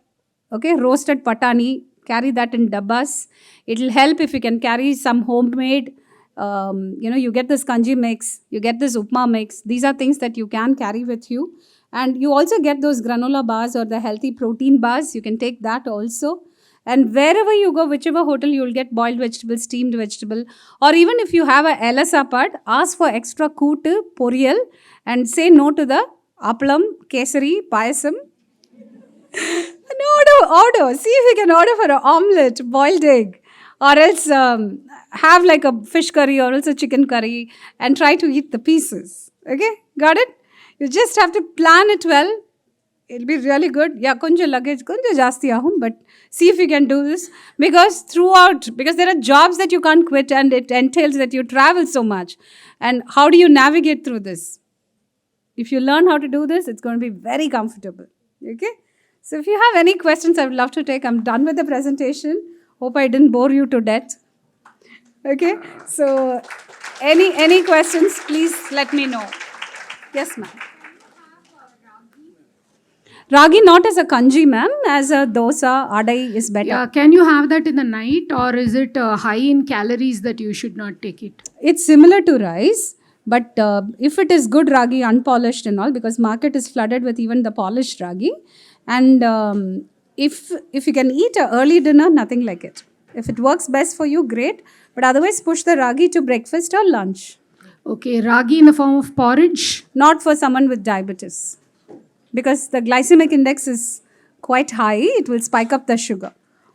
okay, roasted patani, carry that in dabbas. It'll help if you can carry some homemade, you get this kanji mix, you get this upma mix. These are things that you can carry with you. And you also get those granola bars or the healthy protein bars. You can take that also. And wherever you go, whichever hotel, you'll get boiled vegetable, steamed vegetable. Or even if you have a LSAPAD, ask for extra kootu, poriyal, and say no to the appalam, kesari, payasam. Order. See if you can order for an omelette, boiled egg. Or else have like a fish curry or else a chicken curry and try to eat the pieces. Okay? Got it? You just have to plan it well. It'll be really good. Yeah, konja luggage, konja jasti ahum, but see if you can do this. Because there are jobs that you can't quit and it entails that you travel so much. And how do you navigate through this? If you learn how to do this, it's going to be very comfortable. Okay? So if you have any questions, I would love to take. I'm done with the presentation. Hope I didn't bore you to death. Okay? So any questions, please let me know. Yes, ma'am. Ragi not as a kanji, ma'am, as a dosa, adai is better.
Yeah, can you have that in the night, or is it high in calories that you should not take it?
It's similar to rice, but if it is good ragi, unpolished and all, because market is flooded with even the polished ragi, and if you can eat a early dinner, nothing like it. If it works best for you, great. But otherwise, push the ragi to breakfast or lunch.
Okay, ragi in the form of porridge.
Not for someone with diabetes, because the glycemic index is quite high. It will spike up the sugar.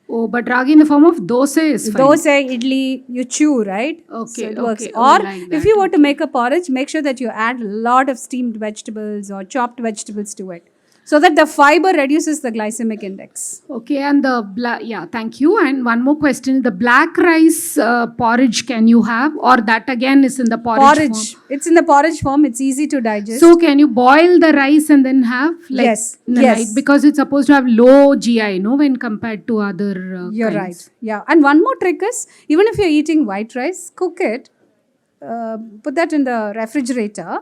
Oh, but ragi in the form of dosa is fine.
Dosa, idli, you chew, right?
Okay,
So it works.
okay.
Or
Oh, like
if
that,
you were to make a porridge, make sure that you add a lot of steamed vegetables or chopped vegetables to it, so that the fiber reduces the glycemic index.
Okay, and the yeah, thank you. And one more question: the black rice porridge can you have, or that again is in the porridge form?
It's in the porridge form. It's easy to digest.
So can you boil the rice and then have like
Yes,
in the
yes.
night, because it's supposed to have low GI, no, when compared to other.
You're
kinds.
right. Yeah. And one more trick is, even if you're eating white rice, cook it, put that in the refrigerator,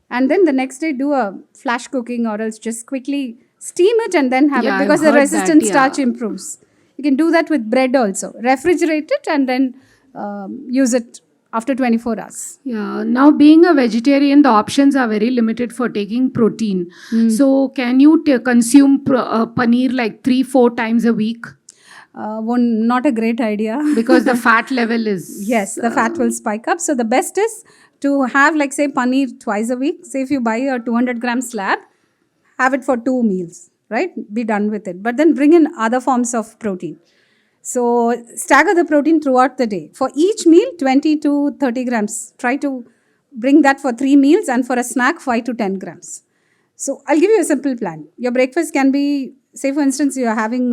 and then the next day do a flash cooking, or else just quickly steam it and then have
Yeah,
it, because
I've
the
heard
resistant
that,
starch
yeah.
improves. You can do that with bread also. Refrigerate it and then use it after 24 hours.
Yeah, now being a vegetarian, the options are very limited for taking protein. So, can you consume paneer like 3-4 times a week?
Not a great idea.
Because the fat level is.
Yes, the fat will spike up. So the best is to have, like, say, paneer twice a week. Say if you buy a 200-gram slab, have it for 2 meals, right? Be done with it. But then bring in other forms of protein. So stagger the protein throughout the day. For each meal, 20 to 30 grams. Try to bring that for 3 meals, and for a snack, 5 to 10 grams. So I'll give you a simple plan. Your breakfast can be, say for instance, you are having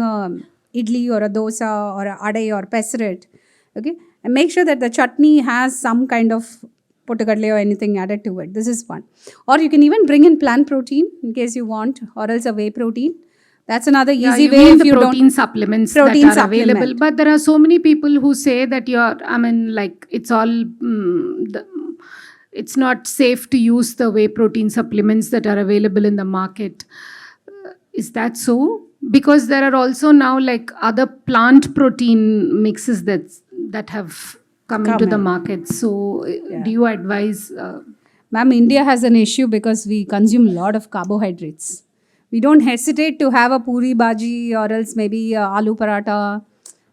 idli or a dosa or a adai or pesret, okay? And make sure that the chutney has some kind of pottukadle or anything added to it. This is one. Or you can even bring in plant protein in case you want, or else a whey protein. That's another
Yeah,
easy
you
way
mean
if
the
you
protein
don't.
supplements
Protein
that are available.
supplement.
But there are so many people who say that like it's all, it's not safe to use the whey protein supplements that are available in the market. Is that so? Because there are also now like other plant protein mixes that have come into the
in.
market. So, do you advise?
Ma'am, India has an issue because we consume a lot of carbohydrates. We don't hesitate to have a puri bhaji, or else maybe a aloo paratha.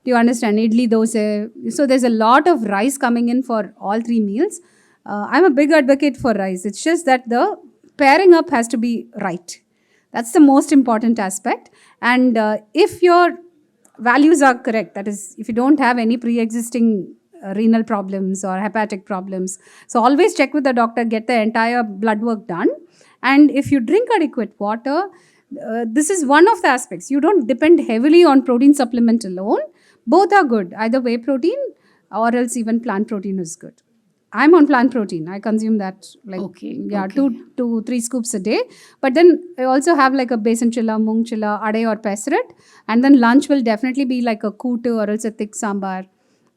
Do you understand? Idli dosa. So there's a lot of rice coming in for all 3 meals. I'm a big advocate for rice. It's just that the pairing up has to be right. That's the most important aspect. And if your values are correct, that is, if you don't have any pre-existing renal problems or hepatic problems, so always check with the doctor, get the entire blood work done. And if you drink adequate water, this is one of the aspects. You don't depend heavily on protein supplement alone. Both are good. Either whey protein or else even plant protein is good. I'm on plant protein. I consume that like
Okay,
2 to 3 scoops a day. But then I also have like a besan chilla, mung chilla, adai or pesret. And then lunch will definitely be like a kootu or else a thick sambar.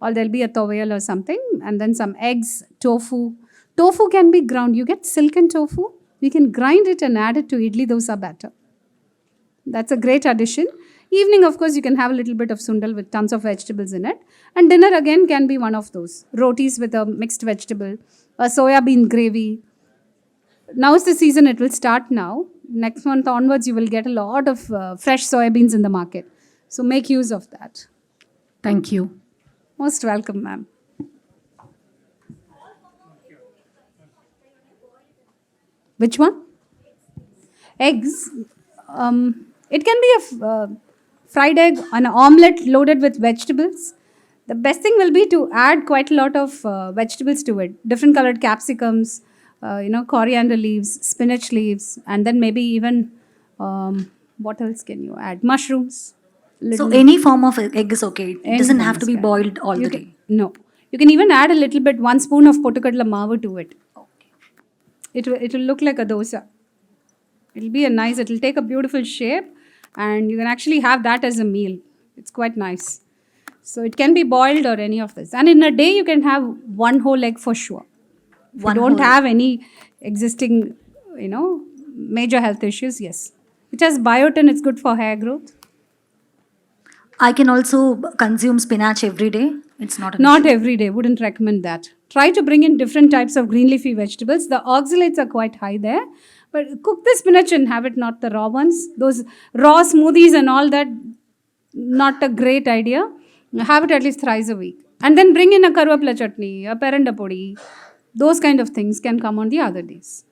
Or there'll be a towel or something. And then some eggs, tofu. Tofu can be ground. You get silken tofu. We can grind it and add it to idli dosa batter. That's a great addition. Evening, of course, you can have a little bit of sundal with tons of vegetables in it. And dinner again can be one of those. Rotis with a mixed vegetable, a soya bean gravy. Now is the season, it will start now. Next month onwards, you will get a lot of fresh soya beans in the market. So make use of that.
Thank you.
Most welcome, ma'am. Which one? Eggs. It can be a fried egg, an omelette loaded with vegetables. The best thing will be to add quite a lot of vegetables to it. Different colored capsicums, coriander leaves, spinach leaves, and then maybe even, what else can you add? Mushrooms.
So any form of egg is okay. It doesn't have to be boiled all the day.
No. You can even add a little bit, 1 spoon of pottukadla maavu to it.
Okay.
It will look like a dosa. It'll be it'll take a beautiful shape, and you can actually have that as a meal. It's quite nice. So it can be boiled or any of this. And in a day, you can have 1 whole egg for sure. If you don't have any existing, major health issues, yes. It has biotin, it's good for hair growth.
I can also consume spinach every day. It's not an
Not
issue.
every day, wouldn't recommend that. Try to bring in different types of green leafy vegetables. The oxalates are quite high there, but cook the spinach and have it, not the raw ones. Those raw smoothies and all that, not a great idea. Have it at least thrice a week. And then bring in a karvapla chutney, a peranda podi. Those kind of things can come on the other days.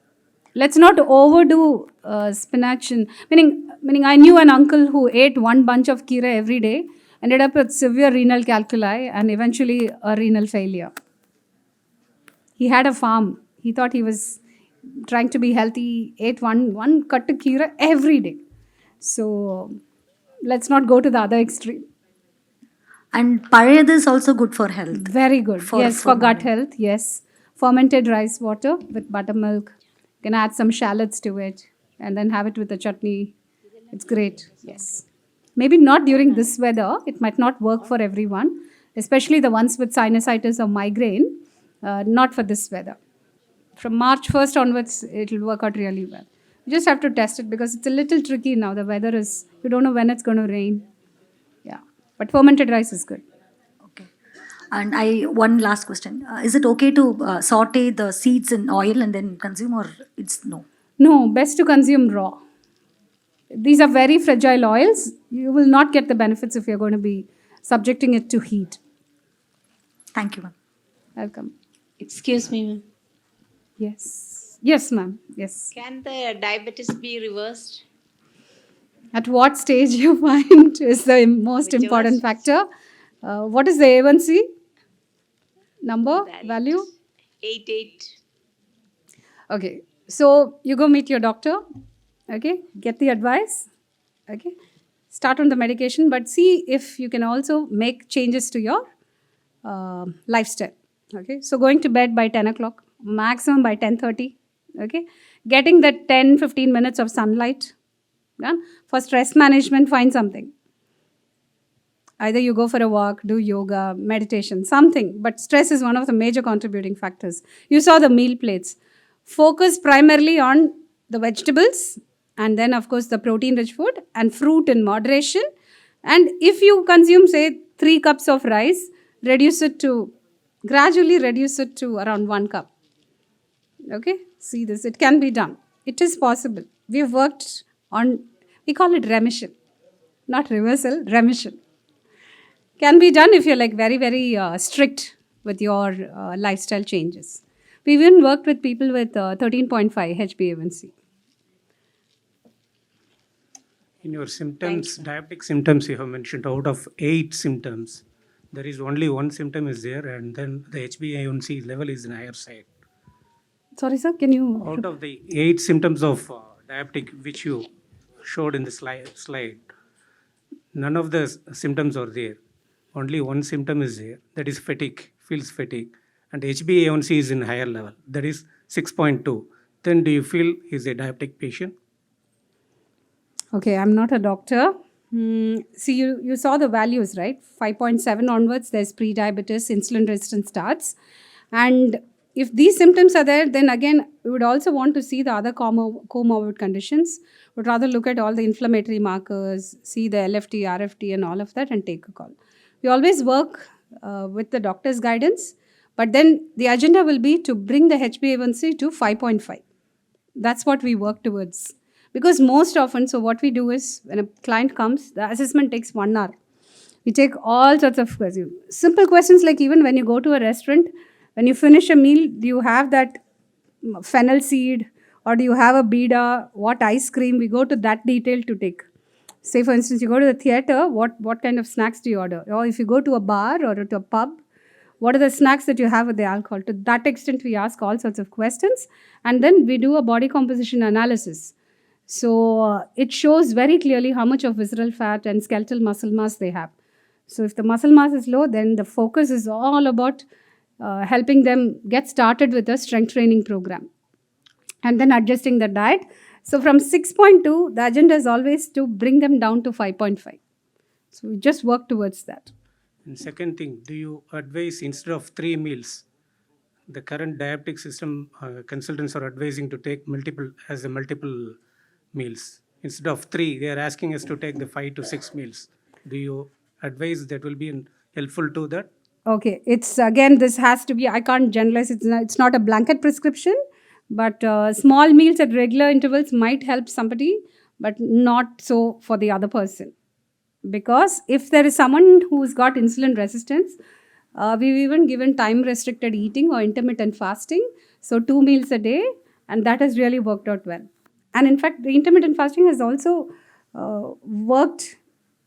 Let's not overdo spinach. Meaning, I knew an uncle who ate one bunch of kira every day, ended up with severe renal calculi and eventually a renal failure. He had a farm. He thought he was trying to be healthy, ate one cut of kira every day. So let's not go to the other extreme.
And parayad is also good for health.
Very good. Yes, for gut
morning.
health. Yes. Fermented rice water with buttermilk. You can add some shallots to it and then have it with a chutney. It's great. Yes. Maybe not during this weather. It might not work for everyone, especially the ones with sinusitis or migraine. Not for this weather. From March 1st onwards, it will work out really well. You just have to test it because it's a little tricky now. The weather is, you don't know when it's going to rain. Yeah. But fermented rice is good.
Okay. And one last question. Is it okay to saute the seeds in oil and then consume, or it's no?
No, best to consume raw. These are very fragile oils. You will not get the benefits if you're going to be subjecting it to heat.
Thank you, ma'am.
Welcome.
Excuse me, ma'am.
Yes. Yes, ma'am. Yes.
Can the diabetes be reversed?
At what stage you find is the most
Whichever
important
stage.
factor. What is the A1C number, value?
88.
Okay. So you go meet your doctor. Okay. Get the advice. Okay. Start on the medication, but see if you can also make changes to your lifestyle. Okay. So going to bed by 10 o'clock, maximum by 10:30. Okay. Getting that 10-15 minutes of sunlight. Yeah? For stress management, find something. Either you go for a walk, do yoga, meditation, something. But stress is one of the major contributing factors. You saw the meal plates. Focus primarily on the vegetables and then, of course, the protein-rich food and fruit in moderation. And if you consume, say, 3 cups of rice, gradually reduce it to around 1 cup. Okay? See this. It can be done. It is possible. We've worked on, we call it remission. Not reversal, remission. Can be done if you're like very, very strict with your lifestyle changes. We even worked with people with 13.5 HbA1c.
In your symptoms, diabetic symptoms, you have mentioned out of 8 symptoms, there is only one symptom is there, and then the HbA1c level is in higher side.
Sorry, sir, can you?
Out of the 8 symptoms of diabetic which you showed in the slide, none of the symptoms are there. Only one symptom is there, that is fatigue, feels fatigue, and HbA1c is in higher level, that is 6.2. Then do you feel is a diabetic patient?
Okay, I'm not a doctor. See, you saw the values, right? 5.7 onwards, there's pre-diabetes, insulin resistance starts. And if these symptoms are there, then again, we would also want to see the other comorbid conditions. Would rather look at all the inflammatory markers, see the LFT, RFT and all of that and take a call. We always work with the doctor's guidance, but then the agenda will be to bring the HbA1c to 5.5. That's what we work towards. Because most often, so what we do is when a client comes, the assessment takes 1 hour. We take all sorts of questions. Simple questions like even when you go to a restaurant, when you finish a meal, do you have that fennel seed or do you have a bida? What ice cream? We go to that detail to take. Say for instance, you go to the theater, what kind of snacks do you order? Or if you go to a bar or to a pub, what are the snacks that you have with the alcohol? To that extent, we ask all sorts of questions and then we do a body composition analysis. So it shows very clearly how much of visceral fat and skeletal muscle mass they have. So if the muscle mass is low, then the focus is all about helping them get started with a strength training program and then adjusting the diet. So from 6.2, the agenda is always to bring them down to 5.5. So we just work towards that.
And second thing, do you advise instead of 3 meals, the current diabetic system consultants are advising to take multiple meals? Instead of 3, they are asking us to take the 5 to 6 meals. Do you advise that will be helpful to that?
Okay, it's again, this has to be, I can't generalize, it's not a blanket prescription, but small meals at regular intervals might help somebody, but not so for the other person. Because if there is someone who's got insulin resistance, we've even given time restricted eating or intermittent fasting, so 2 meals a day, and that has really worked out well. And in fact, the intermittent fasting has also worked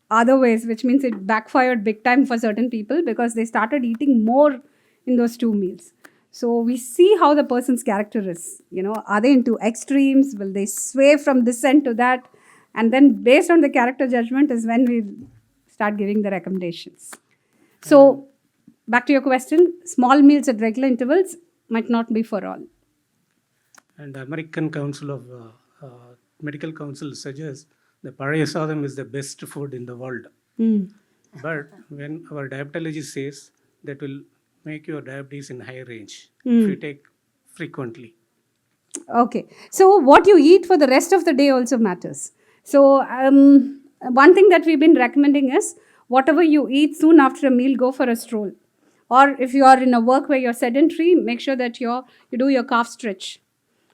other ways, which means it backfired big time for certain people because they started eating more in those 2 meals. So we see how the person's character is. Are they into extremes? Will they sway from this end to that? And then based on the character judgment is when we start giving the recommendations. So back to your question, small meals at regular intervals might not be for all.
And American Council of Medical Council suggests the Parayasadam is the best food in the world. But when our diabetologist says that will make your diabetes in high range if you take frequently.
Okay. So what you eat for the rest of the day also matters. So one thing that we've been recommending is whatever you eat soon after a meal, go for a stroll. Or if you are in a work where you're sedentary, make sure that you do your calf stretch.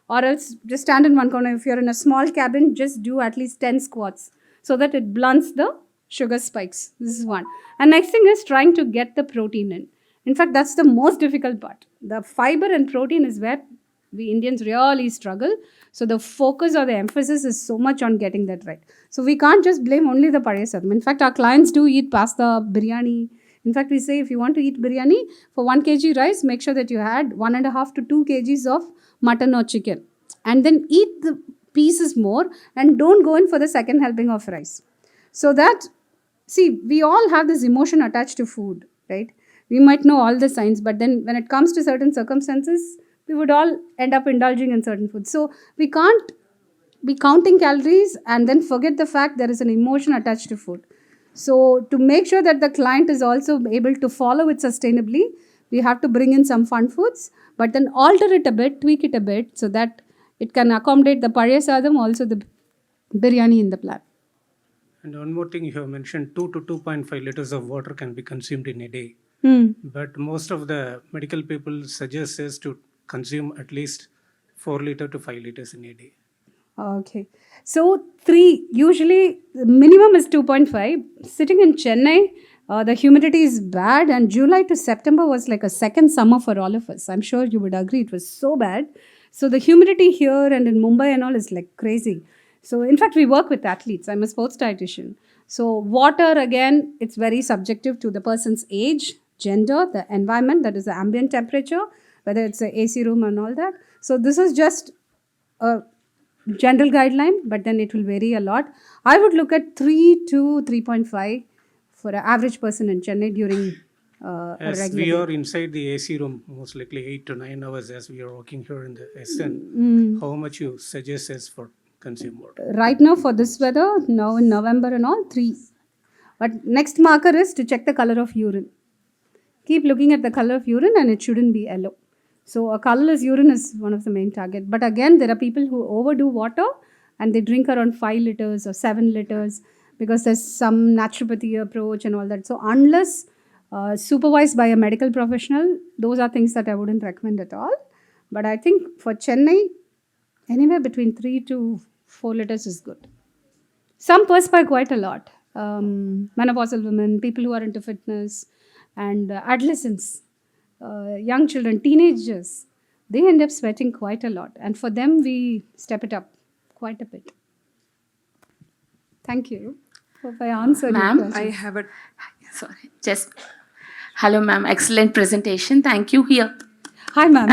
Or else just stand in one corner. If you're in a small cabin, just do at least 10 squats so that it blunts the sugar spikes. This is one. And next thing is trying to get the protein in. In fact, that's the most difficult part. The fiber and protein is where we Indians really struggle. So the focus or the emphasis is so much on getting that right. So we can't just blame only the Parayasadam. In fact, our clients do eat pasta, biryani. In fact, we say if you want to eat biryani, for 1 kg rice, make sure that you add 1.5 to 2 kgs of mutton or chicken. And then eat the pieces more and don't go in for the second helping of rice. So that, see, we all have this emotion attached to food, right? We might know all the signs, but then when it comes to certain circumstances, we would all end up indulging in certain foods. So we can't be counting calories and then forget the fact there is an emotion attached to food. So to make sure that the client is also able to follow it sustainably, we have to bring in some fun foods, but then alter it a bit, tweak it a bit so that it can accommodate the Parayasadam, also the biryani in the plan.
And one more thing, you have mentioned 2 to 2.5 liters of water can be consumed in a day. But most of the medical people suggest us to consume at least 4 liters to 5 liters in a day.
Okay. So 3, usually the minimum is 2.5. Sitting in Chennai, the humidity is bad, and July to September was like a second summer for all of us. I'm sure you would agree it was so bad. So the humidity here and in Mumbai and all is like crazy. So in fact, we work with athletes. I'm a sports dietitian. So water, again, it's very subjective to the person's age, gender, the environment, that is the ambient temperature, whether it's an AC room and all that. So this is just a general guideline, but then it will vary a lot. I would look at 3 to 3.5 for an average person in Chennai during a
As
regular
we
day.
are inside the AC room, most likely 8 to 9 hours as we are working here in the SN, how much you suggest us for consume water?
Right now for this weather, now in November and all, 3. But next marker is to check the color of urine. Keep looking at the color of urine and it shouldn't be yellow. So a colorless urine is one of the main target. But again, there are people who overdo water and they drink around 5 liters or 7 liters because there's some naturopathy approach and all that. So unless supervised by a medical professional, those are things that I wouldn't recommend at all. But I think for Chennai, anywhere between 3 to 4 liters is good. Some perspire quite a lot. Menopausal women, people who are into fitness, and adolescents, young children, teenagers, they end up sweating quite a lot. And for them, we step it up quite a bit. Thank you. Hope I answered your
Ma'am,
question.
I have a... Sorry, just... Hello, ma'am. Excellent presentation. Thank you. Here.
Hi, ma'am.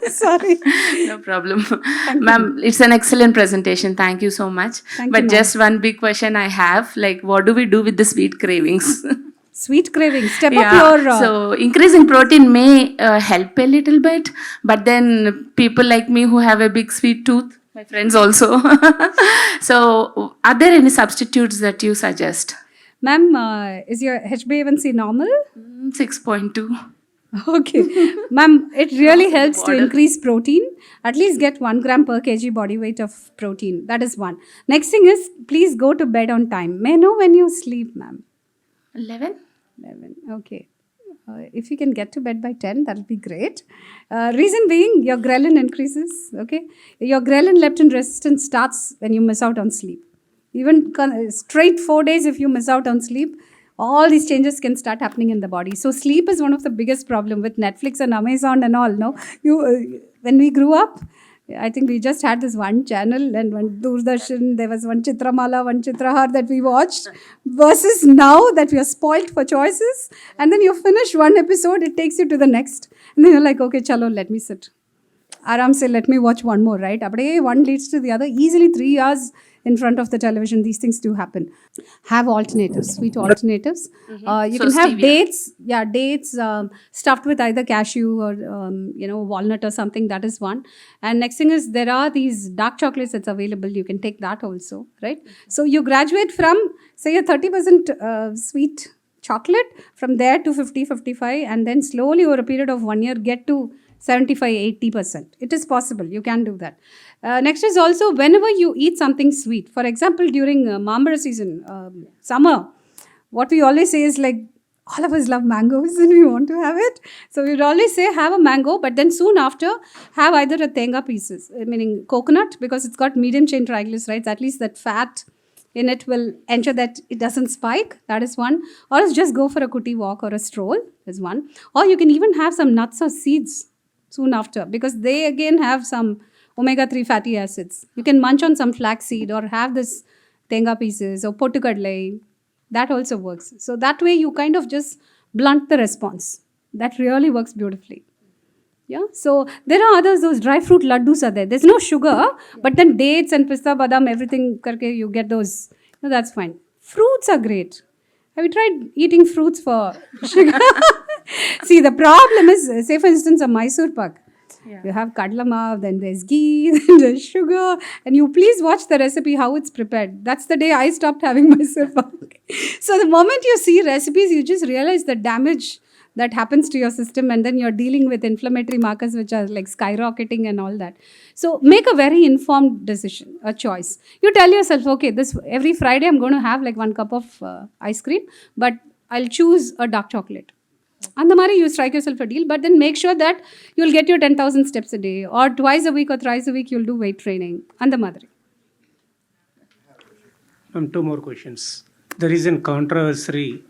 Sorry.
No problem. Ma'am, it's an excellent presentation. Thank you so much.
Thank
But
you, ma'am.
just one big question I have, like, what do we do with the sweet cravings?
Sweet cravings. Step
Yeah,
up your...
so increasing protein may help a little bit, but then people like me who have a big sweet tooth, my friends also. So are there any substitutes that you suggest?
Ma'am, is your HbA1c normal?
6.2.
Okay, ma'am, it really helps to increase protein. At least get 1 gram per kg body weight of protein. That is one. Next thing is, please go to bed on time. May I know when you sleep, ma'am?
11?
11. Okay. If you can get to bed by 10, that would be great. Reason being, your ghrelin increases. Okay. Your ghrelin leptin resistance starts when you miss out on sleep. Even straight 4 days, if you miss out on sleep, all these changes can start happening in the body. So sleep is one of the biggest problem with Netflix and Amazon and all. No, when we grew up, I think we just had this one channel and one Doordarshan, there was one Chitramala, one Chitrahar that we watched, versus now that we are spoilt for choices. And then you finish one episode, it takes you to the next. And then you're like, okay, chalo, let me sit. Aram say, let me watch one more, right? Abde, one leads to the other. Easily 3 hours in front of the television, these things do happen. Have alternatives, sweet alternatives. You
So
can have
stevia.
dates stuffed with either cashew or, walnut or something. That is one. And next thing is, there are these dark chocolates that's available. You can take that also, right? So you graduate from, say, a 30% sweet chocolate, from there to 50, 55, and then slowly over a period of 1 year, get to 75, 80%. It is possible. You can do that. Next is also, whenever you eat something sweet, for example, during Mambara season, summer, what we always say is like, all of us love mangoes and we want to have it. So we'd always say, have a mango, but then soon after, have either a tenga pieces, meaning coconut, because it's got medium chain triglycerides, at least that fat in it will ensure that it doesn't spike. That is one. Or else just go for a kuti walk or a stroll is one. Or you can even have some nuts or seeds soon after, because they again have some omega-3 fatty acids. You can munch on some flaxseed or have this tenga pieces or pottukadlai. That also works. So that way you kind of just blunt the response. That really works beautifully. Yeah. So there are others, those dry fruit laddus are there. There's no sugar, but then dates and pista, badam, everything karke you get those. No, that's fine. Fruits are great. Have you tried eating fruits for sugar? See, the problem is, say for instance, a Mysore pak. Yeah. You have kadlama, then there's ghee, then there's sugar, and you please watch the recipe how it's prepared. That's the day I stopped having Mysore pak. So the moment you see recipes, you just realize the damage that happens to your system, and then you're dealing with inflammatory markers which are like skyrocketing and all that. So make a very informed decision, a choice. You tell yourself, okay, this every Friday I'm going to have like 1 cup of ice cream, but I'll choose a dark chocolate. And the Mari, you strike yourself a deal, but then make sure that you'll get your 10,000 steps a day, or twice a week or thrice a week you'll do weight training. And the Madri.
2 more questions. There is a controversy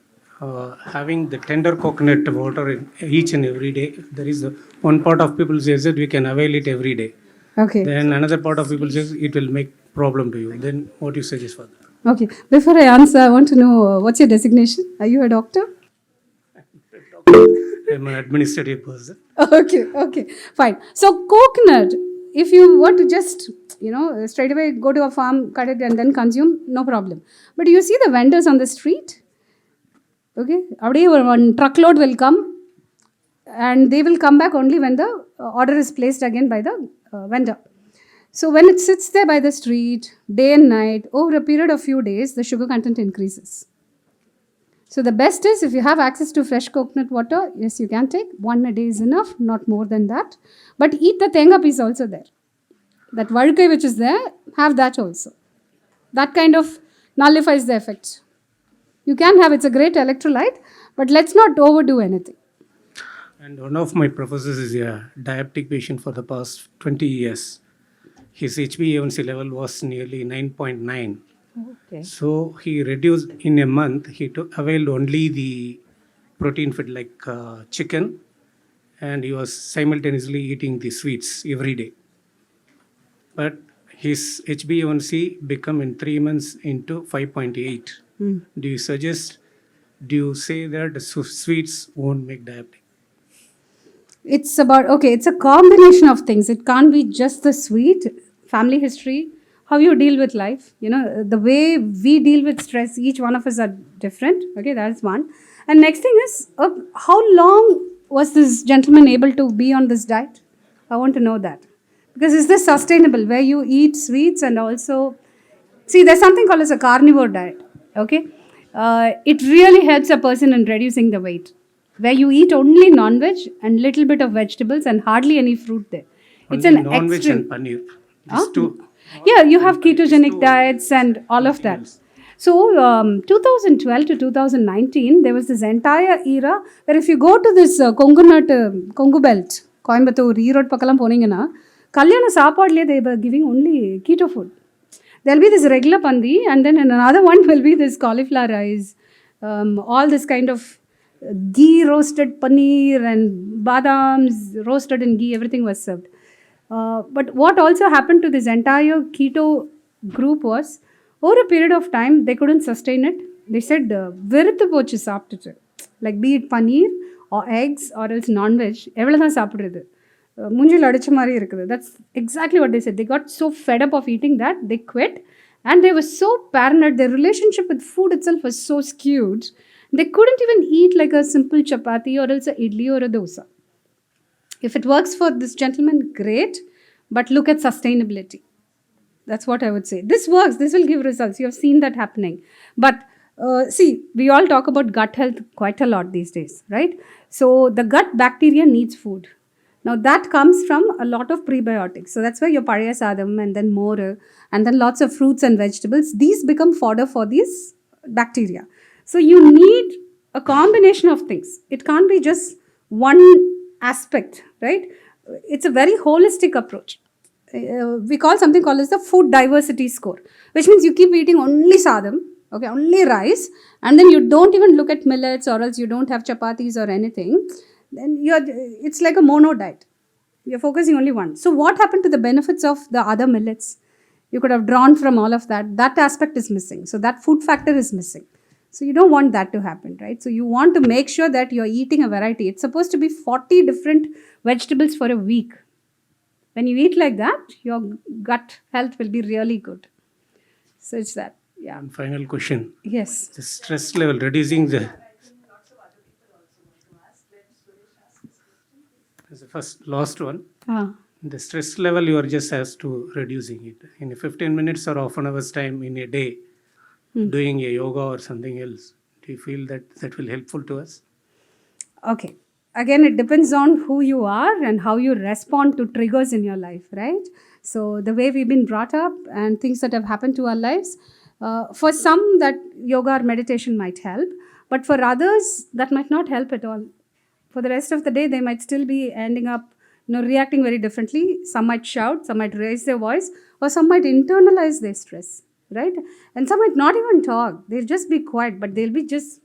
having the tender coconut water in each and every day. There is one part of people says that we can avail it every day.
Okay.
Then another part of people says it will make problem to you. Then what you suggest for that?
Okay. Before I answer, I want to know what's your designation? Are you a doctor?
I'm an administrative person.
Okay, fine. So coconut, if you were to just, straight away go to a farm, cut it and then consume, no problem. But you see the vendors on the street, okay, one truckload will come and they will come back only when the order is placed again by the vendor. So when it sits there by the street, day and night, over a period of few days, the sugar content increases. So the best is, if you have access to fresh coconut water, yes, you can take. 1 a day is enough, not more than that. But eat the tenga piece also there. That varukai which is there, have that also. That kind of nullifies the effect. You can have, it's a great electrolyte, but let's not overdo anything.
And one of my professors is a diabetic patient for the past 20 years. His HbA1c level was nearly 9.9.
Okay.
So he reduced in a month, he availed only the protein fed like chicken, and he was simultaneously eating the sweets every day. But his HbA1c become in 3 months into 5.8. Do you say that the sweets won't make diabetic?
It's a combination of things. It can't be just the sweet, family history, how you deal with life. The way we deal with stress, each one of us are different. Okay, that's one. And next thing is, how long was this gentleman able to be on this diet? I want to know that. Because is this sustainable, where you eat sweets and also... See, there's something called as a carnivore diet. Okay? It really helps a person in reducing the weight. where you eat only non-veg and little bit of vegetables and hardly any fruit there. It's
Only
an
non-veg
extreme.
and paneer.
Huh?
These two.
Yeah, you have
These
ketogenic
two
diets and all of
nothing
that.
else.
So, 2012 to 2019, there was this entire era where if you go to this Kongu belt, Coimbatore, Erode Pakalam Poningana, Kalyana Sapadle, they were giving only keto food. There'll be this regular pandi, and then another one will be this cauliflower rice, all this kind of ghee roasted paneer and badams roasted in ghee, everything was served. But what also happened to this entire keto group was, over a period of time, they couldn't sustain it. They said, வெறுத்து போச்சு சாப்பிட்டுட்டு, like be it paneer or eggs or else non-veg, எவ்வளோதான் சாப்பிட்றது, மூஞ்சில் அடிச்ச மாதிரி இருக்குது. That's exactly what they said. They got so fed up of eating that they quit, and they were so paranoid. Their relationship with food itself was so skewed. They couldn't even eat like a simple chapati or else a idli or a dosa. If it works for this gentleman, great, but look at sustainability. That's what I would say. This works, this will give results. You have seen that happening. But see, we all talk about gut health quite a lot these days, right? So the gut bacteria needs food. Now that comes from a lot of prebiotics. So that's why your Pariya Sadam and then more and then lots of fruits and vegetables. These become fodder for these bacteria. So you need a combination of things. It can't be just one aspect, right? It's a very holistic approach. We call something called as the food diversity score, which means you keep eating only sadam, okay, only rice, and then you don't even look at millets or else you don't have chapatis or anything. Then it's like a mono diet. You're focusing only one. So what happened to the benefits of the other millets? You could have drawn from all of that. That aspect is missing. So that food factor is missing. So you don't want that to happen, right? So you want to make sure that you're eating a variety. It's supposed to be 40 different vegetables for a week. When you eat like that, your gut health will be really good. So it's that, yeah.
And final question.
Yes.
The stress level, reducing the. As the last one. The stress level, you are just has to reducing it in 15 minutes or half an hour's time in a day, doing a yoga or something else. Do you feel that that will helpful to us?
Okay. Again, it depends on who you are and how you respond to triggers in your life, right? So the way we've been brought up and things that have happened to our lives, for some that yoga or meditation might help, but for others that might not help at all. For the rest of the day, they might still be ending up, reacting very differently. Some might shout, some might raise their voice, or some might internalize their stress, right? And some might not even talk. They'll just be quiet, but they'll be just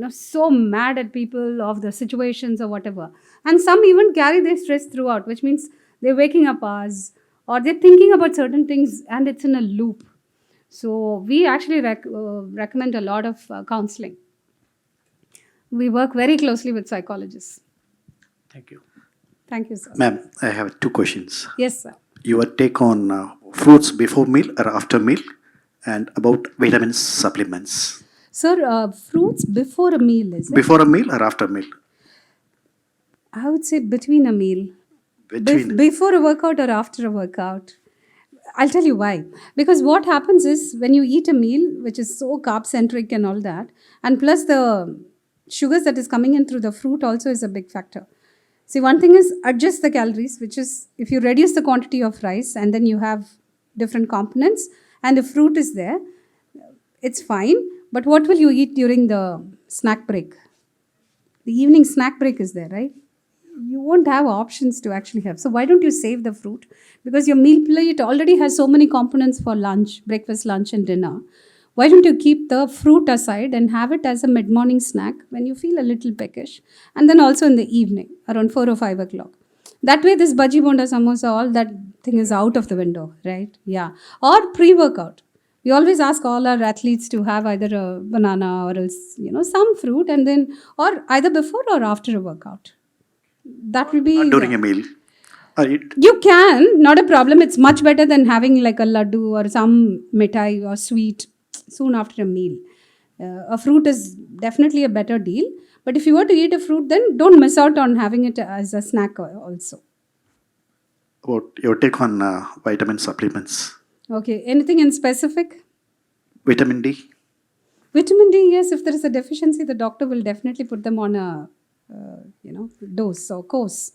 so mad at people of the situations or whatever. And some even carry their stress throughout, which means they're waking up hours or they're thinking about certain things and it's in a loop. So we actually recommend a lot of counseling. We work very closely with psychologists.
Thank you.
Thank you, sir.
Ma'am, I have 2 questions.
Yes, sir.
Your take on fruits before meal or after meal, and about vitamin supplements.
Sir, fruits before a meal, is it?
Before a meal or after meal?
I would say between a meal. Before a workout or after a workout. I'll tell you why. Because what happens is when you eat a meal, which is so carb-centric and all that, and plus the sugars that is coming in through the fruit also is a big factor. See, one thing is adjust the calories, which is if you reduce the quantity of rice and then you have different components and the fruit is there, it's fine. But what will you eat during the snack break? The evening snack break is there, right? You won't have options to actually have. So why don't you save the fruit? Because your meal plate already has so many components for lunch, breakfast, lunch and dinner. Why don't you keep the fruit aside and have it as a mid-morning snack when you feel a little peckish? And then also in the evening, around 4 or 5 o'clock. That way this bhaji, bonda, samosa, all that thing is out of the window, right? Yeah. Or pre-workout. We always ask all our athletes to have either a banana or else, some fruit and then, or either before or after a workout. That will be...
during a meal.
You can, not a problem. It's much better than having like a laddu or some mithai or sweet soon after a meal. A fruit is definitely a better deal. But if you were to eat a fruit, then don't miss out on having it as a snack also.
About your take on vitamin supplements.
Okay. Anything in specific?
Vitamin D?
Vitamin D, yes. If there is a deficiency, the doctor will definitely put them on a dose or course.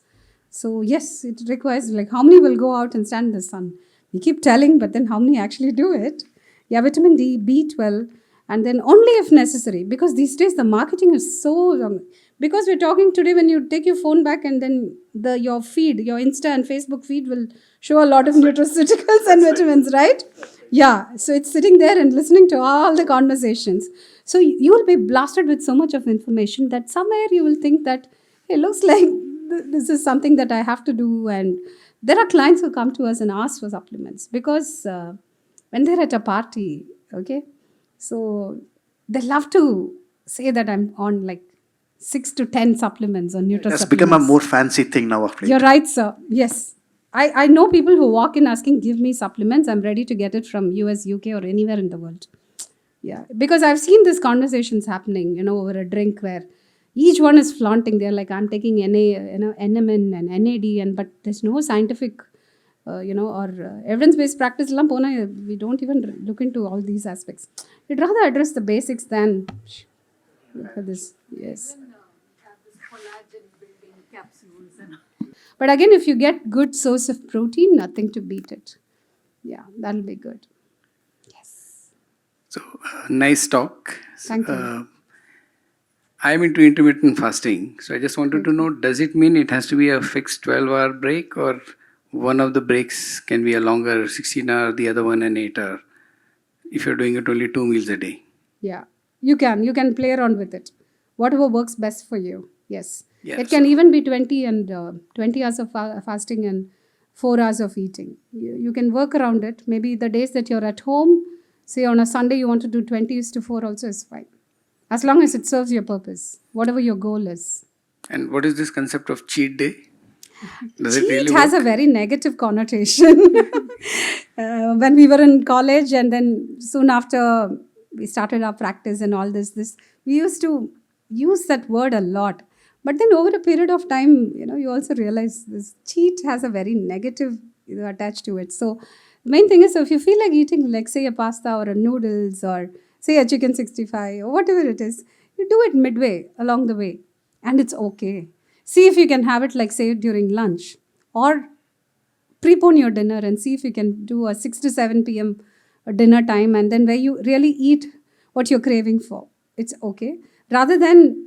So yes, it requires like how many will go out and stand in the sun? We keep telling, but then how many actually do it? Yeah, vitamin D, B12, and then only if necessary. Because these days the marketing is so because we're talking today, when you take your phone back and then your feed, your Insta and Facebook feed will show a lot of nutraceuticals and vitamins, right? Yeah, so it's sitting there and listening to all the conversations. So you will be blasted with so much of information that somewhere you will think that it looks like this is something that I have to do. And there are clients who come to us and ask for supplements because when they're at a party, okay, so they love to say that I'm on like 6 to 10 supplements or nutra
It has
supplements.
become a more fancy thing now of late.
You're right, sir. Yes. I know people who walk in asking, give me supplements. I'm ready to get it from US, UK, or anywhere in the world. Yeah. Because I've seen these conversations happening, over a drink where each one is flaunting. They're like, I'm taking NMN and NAD, but there's no scientific, or evidence-based practice. We don't even look into all these aspects. We'd rather address the basics than look at this. Yes. But again, if you get good source of protein, nothing to beat it. Yeah, that'll be good. Yes.
So, nice talk.
Thank you.
I'm into intermittent fasting. So, I just wanted to know, does it mean it has to be a fixed 12-hour break, or one of the breaks can be a longer 16-hour, the other one an 8-hour, if you're doing it only 2 meals a day?
Yeah, you can play around with it. Whatever works best for you. Yes.
Yeah,
It can even be 20 hours of fasting and 4 hours of eating. You can work around it. Maybe the days that you're at home, say on a Sunday you want to do 20:4 also is fine. As long as it serves your purpose, whatever your goal is.
And what is this concept of cheat day? Does
Cheat
it really
has
work?
a very negative connotation. When we were in college and then soon after we started our practice and all this, we used to use that word a lot. But then over a period of time, you also realize this cheat has a very negative attached to it. So the main thing is, if you feel like eating, like say a pasta or a noodles or say a chicken 65 or whatever it is, you do it midway along the way and it's okay. See if you can have it like say during lunch or prepone your dinner and see if you can do a 6 to 7 p.m. dinner time, and then where you really eat what you're craving for. It's okay. Rather than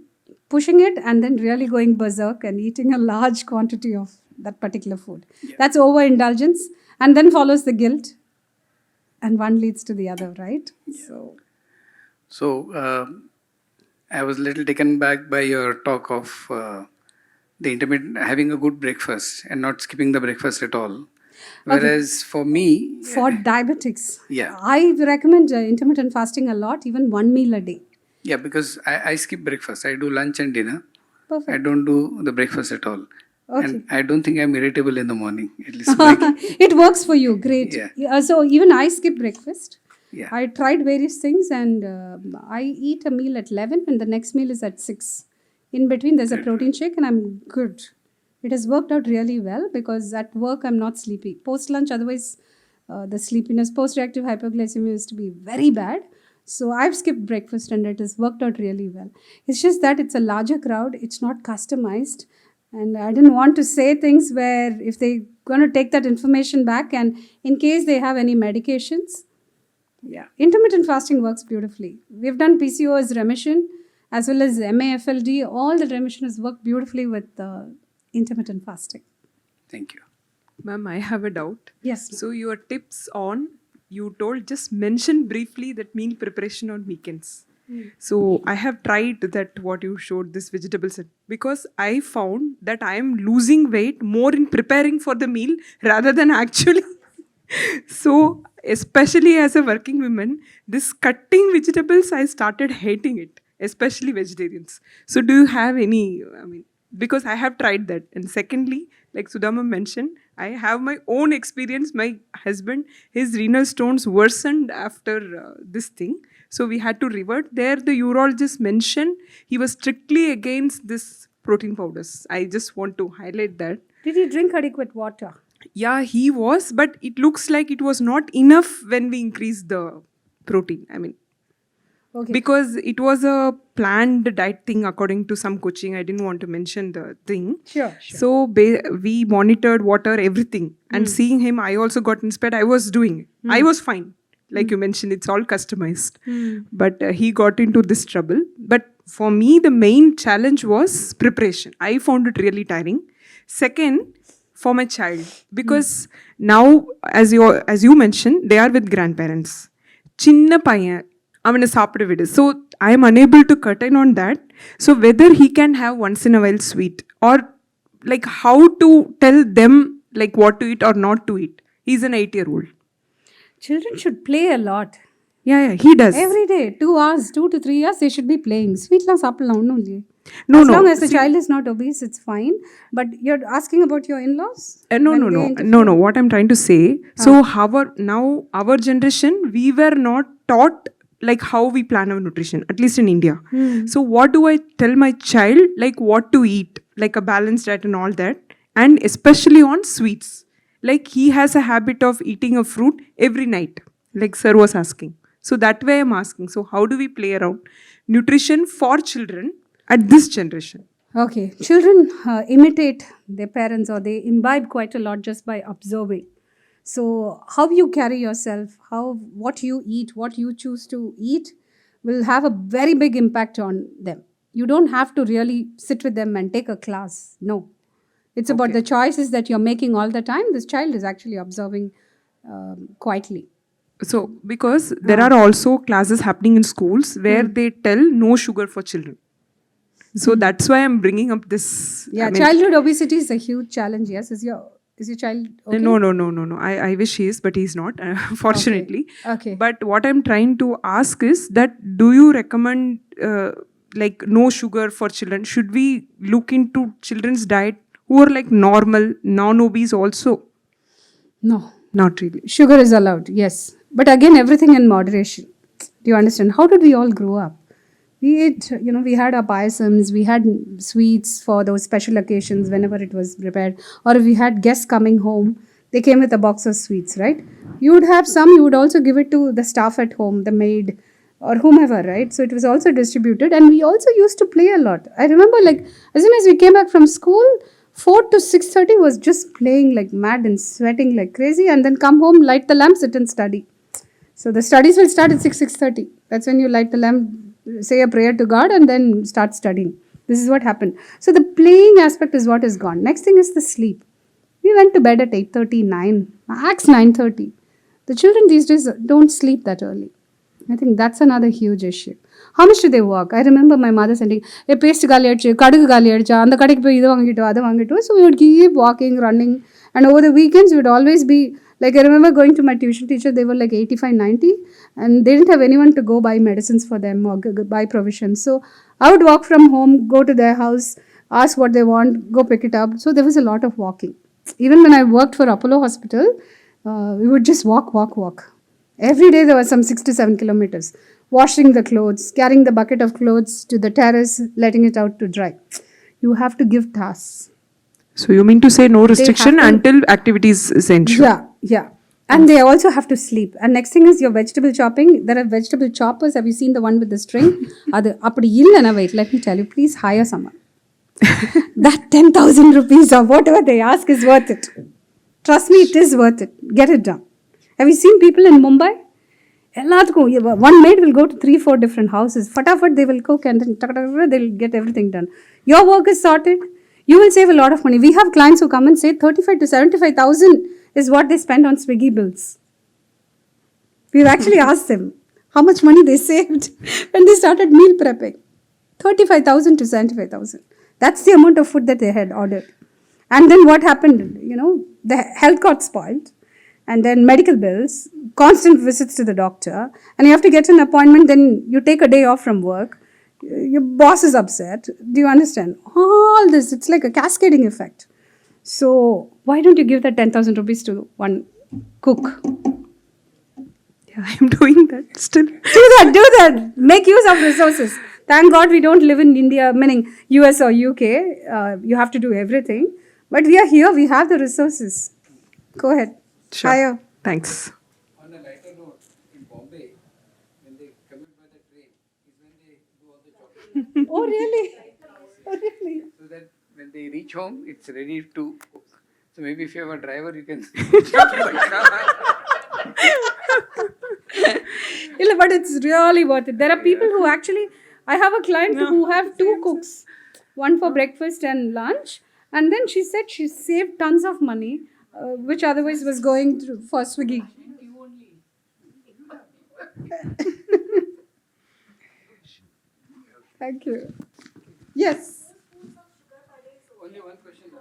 pushing it and then really going berserk and eating a large quantity of that particular food. Yeah. That's overindulgence, and then follows the guilt, and one leads to the other, right? Yeah.
So, I was a little taken back by your talk of the intermittent, having a good breakfast and not skipping the breakfast at all. Whereas for me...
For diabetics,
yeah,
I recommend intermittent fasting a lot, even 1 meal a day.
Yeah, because I skip breakfast. I do lunch and dinner.
Perfect.
I don't do the breakfast at all.
Okay.
And I don't think I'm irritable in the morning. At least
it works for you. Great.
Yeah.
So even I skip breakfast.
Yeah.
I tried various things, and I eat a meal at 11 and the next meal is at 6. In between there's a protein shake and I'm good. It has worked out really well because at work I'm not sleepy. Post lunch, otherwise the sleepiness, post-reactive hypoglycemia used to be very bad. So I've skipped breakfast and it has worked out really well. It's just that it's a larger crowd. It's not customized. And I didn't want to say things where if they're going to take that information back and in case they have any medications. Yeah, intermittent fasting works beautifully. We've done PCOS remission as well as MAFLD. All the remission has worked beautifully with intermittent fasting.
Thank you.
Ma'am, I have a doubt.
Yes.
So your tips on, you told just mention briefly that meal preparation on weekends. So I have tried that what you showed, this vegetable set, because I found that I am losing weight more in preparing for the meal rather than actually. So especially as a working woman, this cutting vegetables, I started hating it, especially vegetarians. So do you have any, because I have tried that. And secondly, like Sudama mentioned, I have my own experience. My husband, his renal stones worsened after this thing. So we had to revert. There the urologist mentioned he was strictly against this protein powders. I just want to highlight that.
Did he drink adequate water?
Yeah, he was, but it looks like it was not enough when we increased the protein.
Okay.
Because it was a planned diet thing according to some coaching. I didn't want to mention the thing.
Sure.
So we monitored water, everything. And seeing him, I also got inspired. I was doing it. I was fine. Like you mentioned, it's all customized. But he got into this trouble. But for me, the main challenge was preparation. I found it really tiring. Second, for my child, because now, as you mentioned, they are with grandparents. சின்ன பையன் அவனை சாப்பிட விடு. So I am unable to curtain on that. So whether he can have once in a while sweet, or like how to tell them like what to eat or not to eat. He's an 8-year-old.
Children should play a lot.
Yeah, he does.
Every day, 2 hours, 2 to 3 hours, they should be playing. Sweet la saappalam onnum illiye.
No,
As
no.
long as the child is not obese, it's fine. But you're asking about your in-laws?
No. What I'm trying to say. So our generation, we were not taught like how we plan our nutrition, at least in India. So what do I tell my child, like what to eat, like a balanced diet and all that, and especially on sweets. Like he has a habit of eating a fruit every night, like sir was asking. So that way I'm asking. So how do we play around nutrition for children at this generation?
Okay. Children imitate their parents, or they imbibe quite a lot just by observing. So how you carry yourself, what you eat, what you choose to eat will have a very big impact on them. You don't have to really sit with them and take a class. No. It's about the choices that you're making all the time. This child is actually observing quietly.
So because there are also classes happening in schools where they tell no sugar for children. So that's why I'm bringing up this.
Yeah, childhood obesity is a huge challenge. Yes, is your child okay?
No. I wish he is, but he's not, fortunately.
Okay.
But what I'm trying to ask is that do you recommend like no sugar for children? Should we look into children's diet who are like normal, non-obese also?
No.
Not really.
Sugar is allowed, yes. But again, everything in moderation. Do you understand? How did we all grow up? We ate, we had our payasams, we had sweets for those special occasions whenever it was prepared. Or if we had guests coming home, they came with a box of sweets, right? You would have some, you would also give it to the staff at home, the maid, or whomever, right? So it was also distributed. And we also used to play a lot. I remember, like, as soon as we came back from school, 4 to 6:30 was just playing like mad and sweating like crazy, and then come home, light the lamp, sit and study. So the studies will start at 6:30. That's when you light the lamp, say a prayer to God, and then start studying. This is what happened. So the playing aspect is what is gone. Next thing is the sleep. We went to bed at 8:30, 9, max 9:30. The children these days don't sleep that early. I think that's another huge issue. How much do they work? I remember my mother sending, a paste gali adichu, kadugu gali adicha, and the kadikku poi idu vaangittu, adu vaangittu. So we would keep walking, running, and over the weekends we would always be, like, I remember going to my tuition teacher, they were like 85, 90, and they didn't have anyone to go buy medicines for them or buy provisions. So I would walk from home, go to their house, ask what they want, go pick it up. So there was a lot of walking. Even when I worked for Apollo Hospital, we would just walk. Every day there was some 6 to 7 kilometers. Washing the clothes, carrying the bucket of clothes to the terrace, letting it out to dry. You have to give tasks.
So you mean to say no restriction until activity is essential?
Yeah. And they also have to sleep. And next thing is your vegetable chopping. There are vegetable choppers. Have you seen the one with the string? Apadi illa na, wait, let me tell you. Please hire someone. That 10,000 rupees or whatever they ask is worth it. Trust me, it is worth it. Get it done. Have you seen people in Mumbai? One maid will go to 3-4 different houses. Fatafat, they will cook and then they'll get everything done. Your work is sorted. You will save a lot of money. We have clients who come and say 35 to 75,000 is what they spend on Swiggy bills. We've actually asked them how much money they saved when they started meal prepping. 35,000 to 75,000. That's the amount of food that they had ordered. And then what happened? The health got spoiled. And then medical bills, constant visits to the doctor, and you have to get an appointment, then you take a day off from work, your boss is upset. Do you understand? All this, it's like a cascading effect. So why don't you give that 10,000 rupees to one cook?
Yeah, I'm doing that still.
Do that. Make use of resources. Thank God we don't live in India, meaning US or UK. You have to do everything. But we are here, we have the resources. Go ahead.
Sure.
Hire.
Thanks.
On a lighter note, in Bombay, when they commute by the train,
Oh, really? Oh, really?
So that when they reach home, it's ready to cook. So maybe if you have a driver, you can.
Yeah, but it's really worth it. There are people who actually, I have a client who have two cooks, one for breakfast and lunch, and then she said she saved tons of money, which otherwise was going through for Swiggy. Thank you. Yes.
Only one question.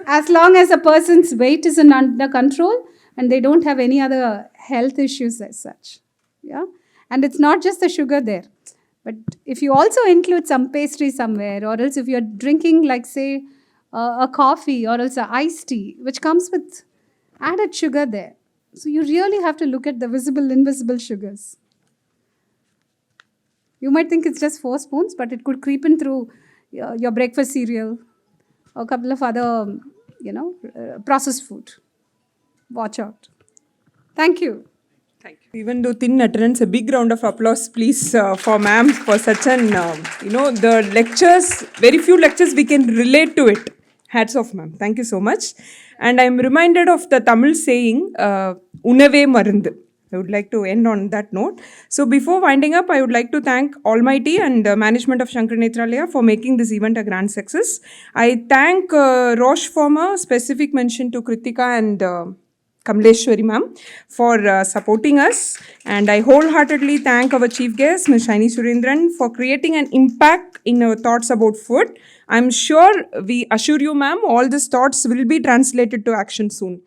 As long as a person's weight is under control and they don't have any other health issues as such. Yeah. And it's not just the sugar there. But if you also include some pastry somewhere, or else if you're drinking, like, say, a coffee or else a iced tea, which comes with added sugar there. So you really have to look at the visible, invisible sugars. You might think it's just 4 spoons, but it could creep in through your breakfast cereal, or a couple of other, processed food. Watch out. Thank you.
Thank you. Even though thin utterance, a big round of applause, please, for ma'am for such an, the lectures, very few lectures we can relate to it. Hats off, ma'am. Thank you so much. And I'm reminded of the Tamil saying, Unave Marundu. I would like to end on that note. So before winding up, I would like to thank Almighty and management of Shankar Netralaya for making this event a grand success. I thank Roche Former, specific mention to Kritika and Kamleshwari ma'am for supporting us. And I wholeheartedly thank our chief guest, Ms. Shiny Surendran, for creating an impact in our thoughts about food. I'm sure, we assure you ma'am, all these thoughts will be translated to action soon.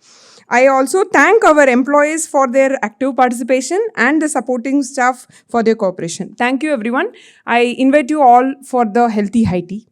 I also thank our employees for their active participation and the supporting staff for their cooperation. Thank you everyone. I invite you all for the healthy high tea.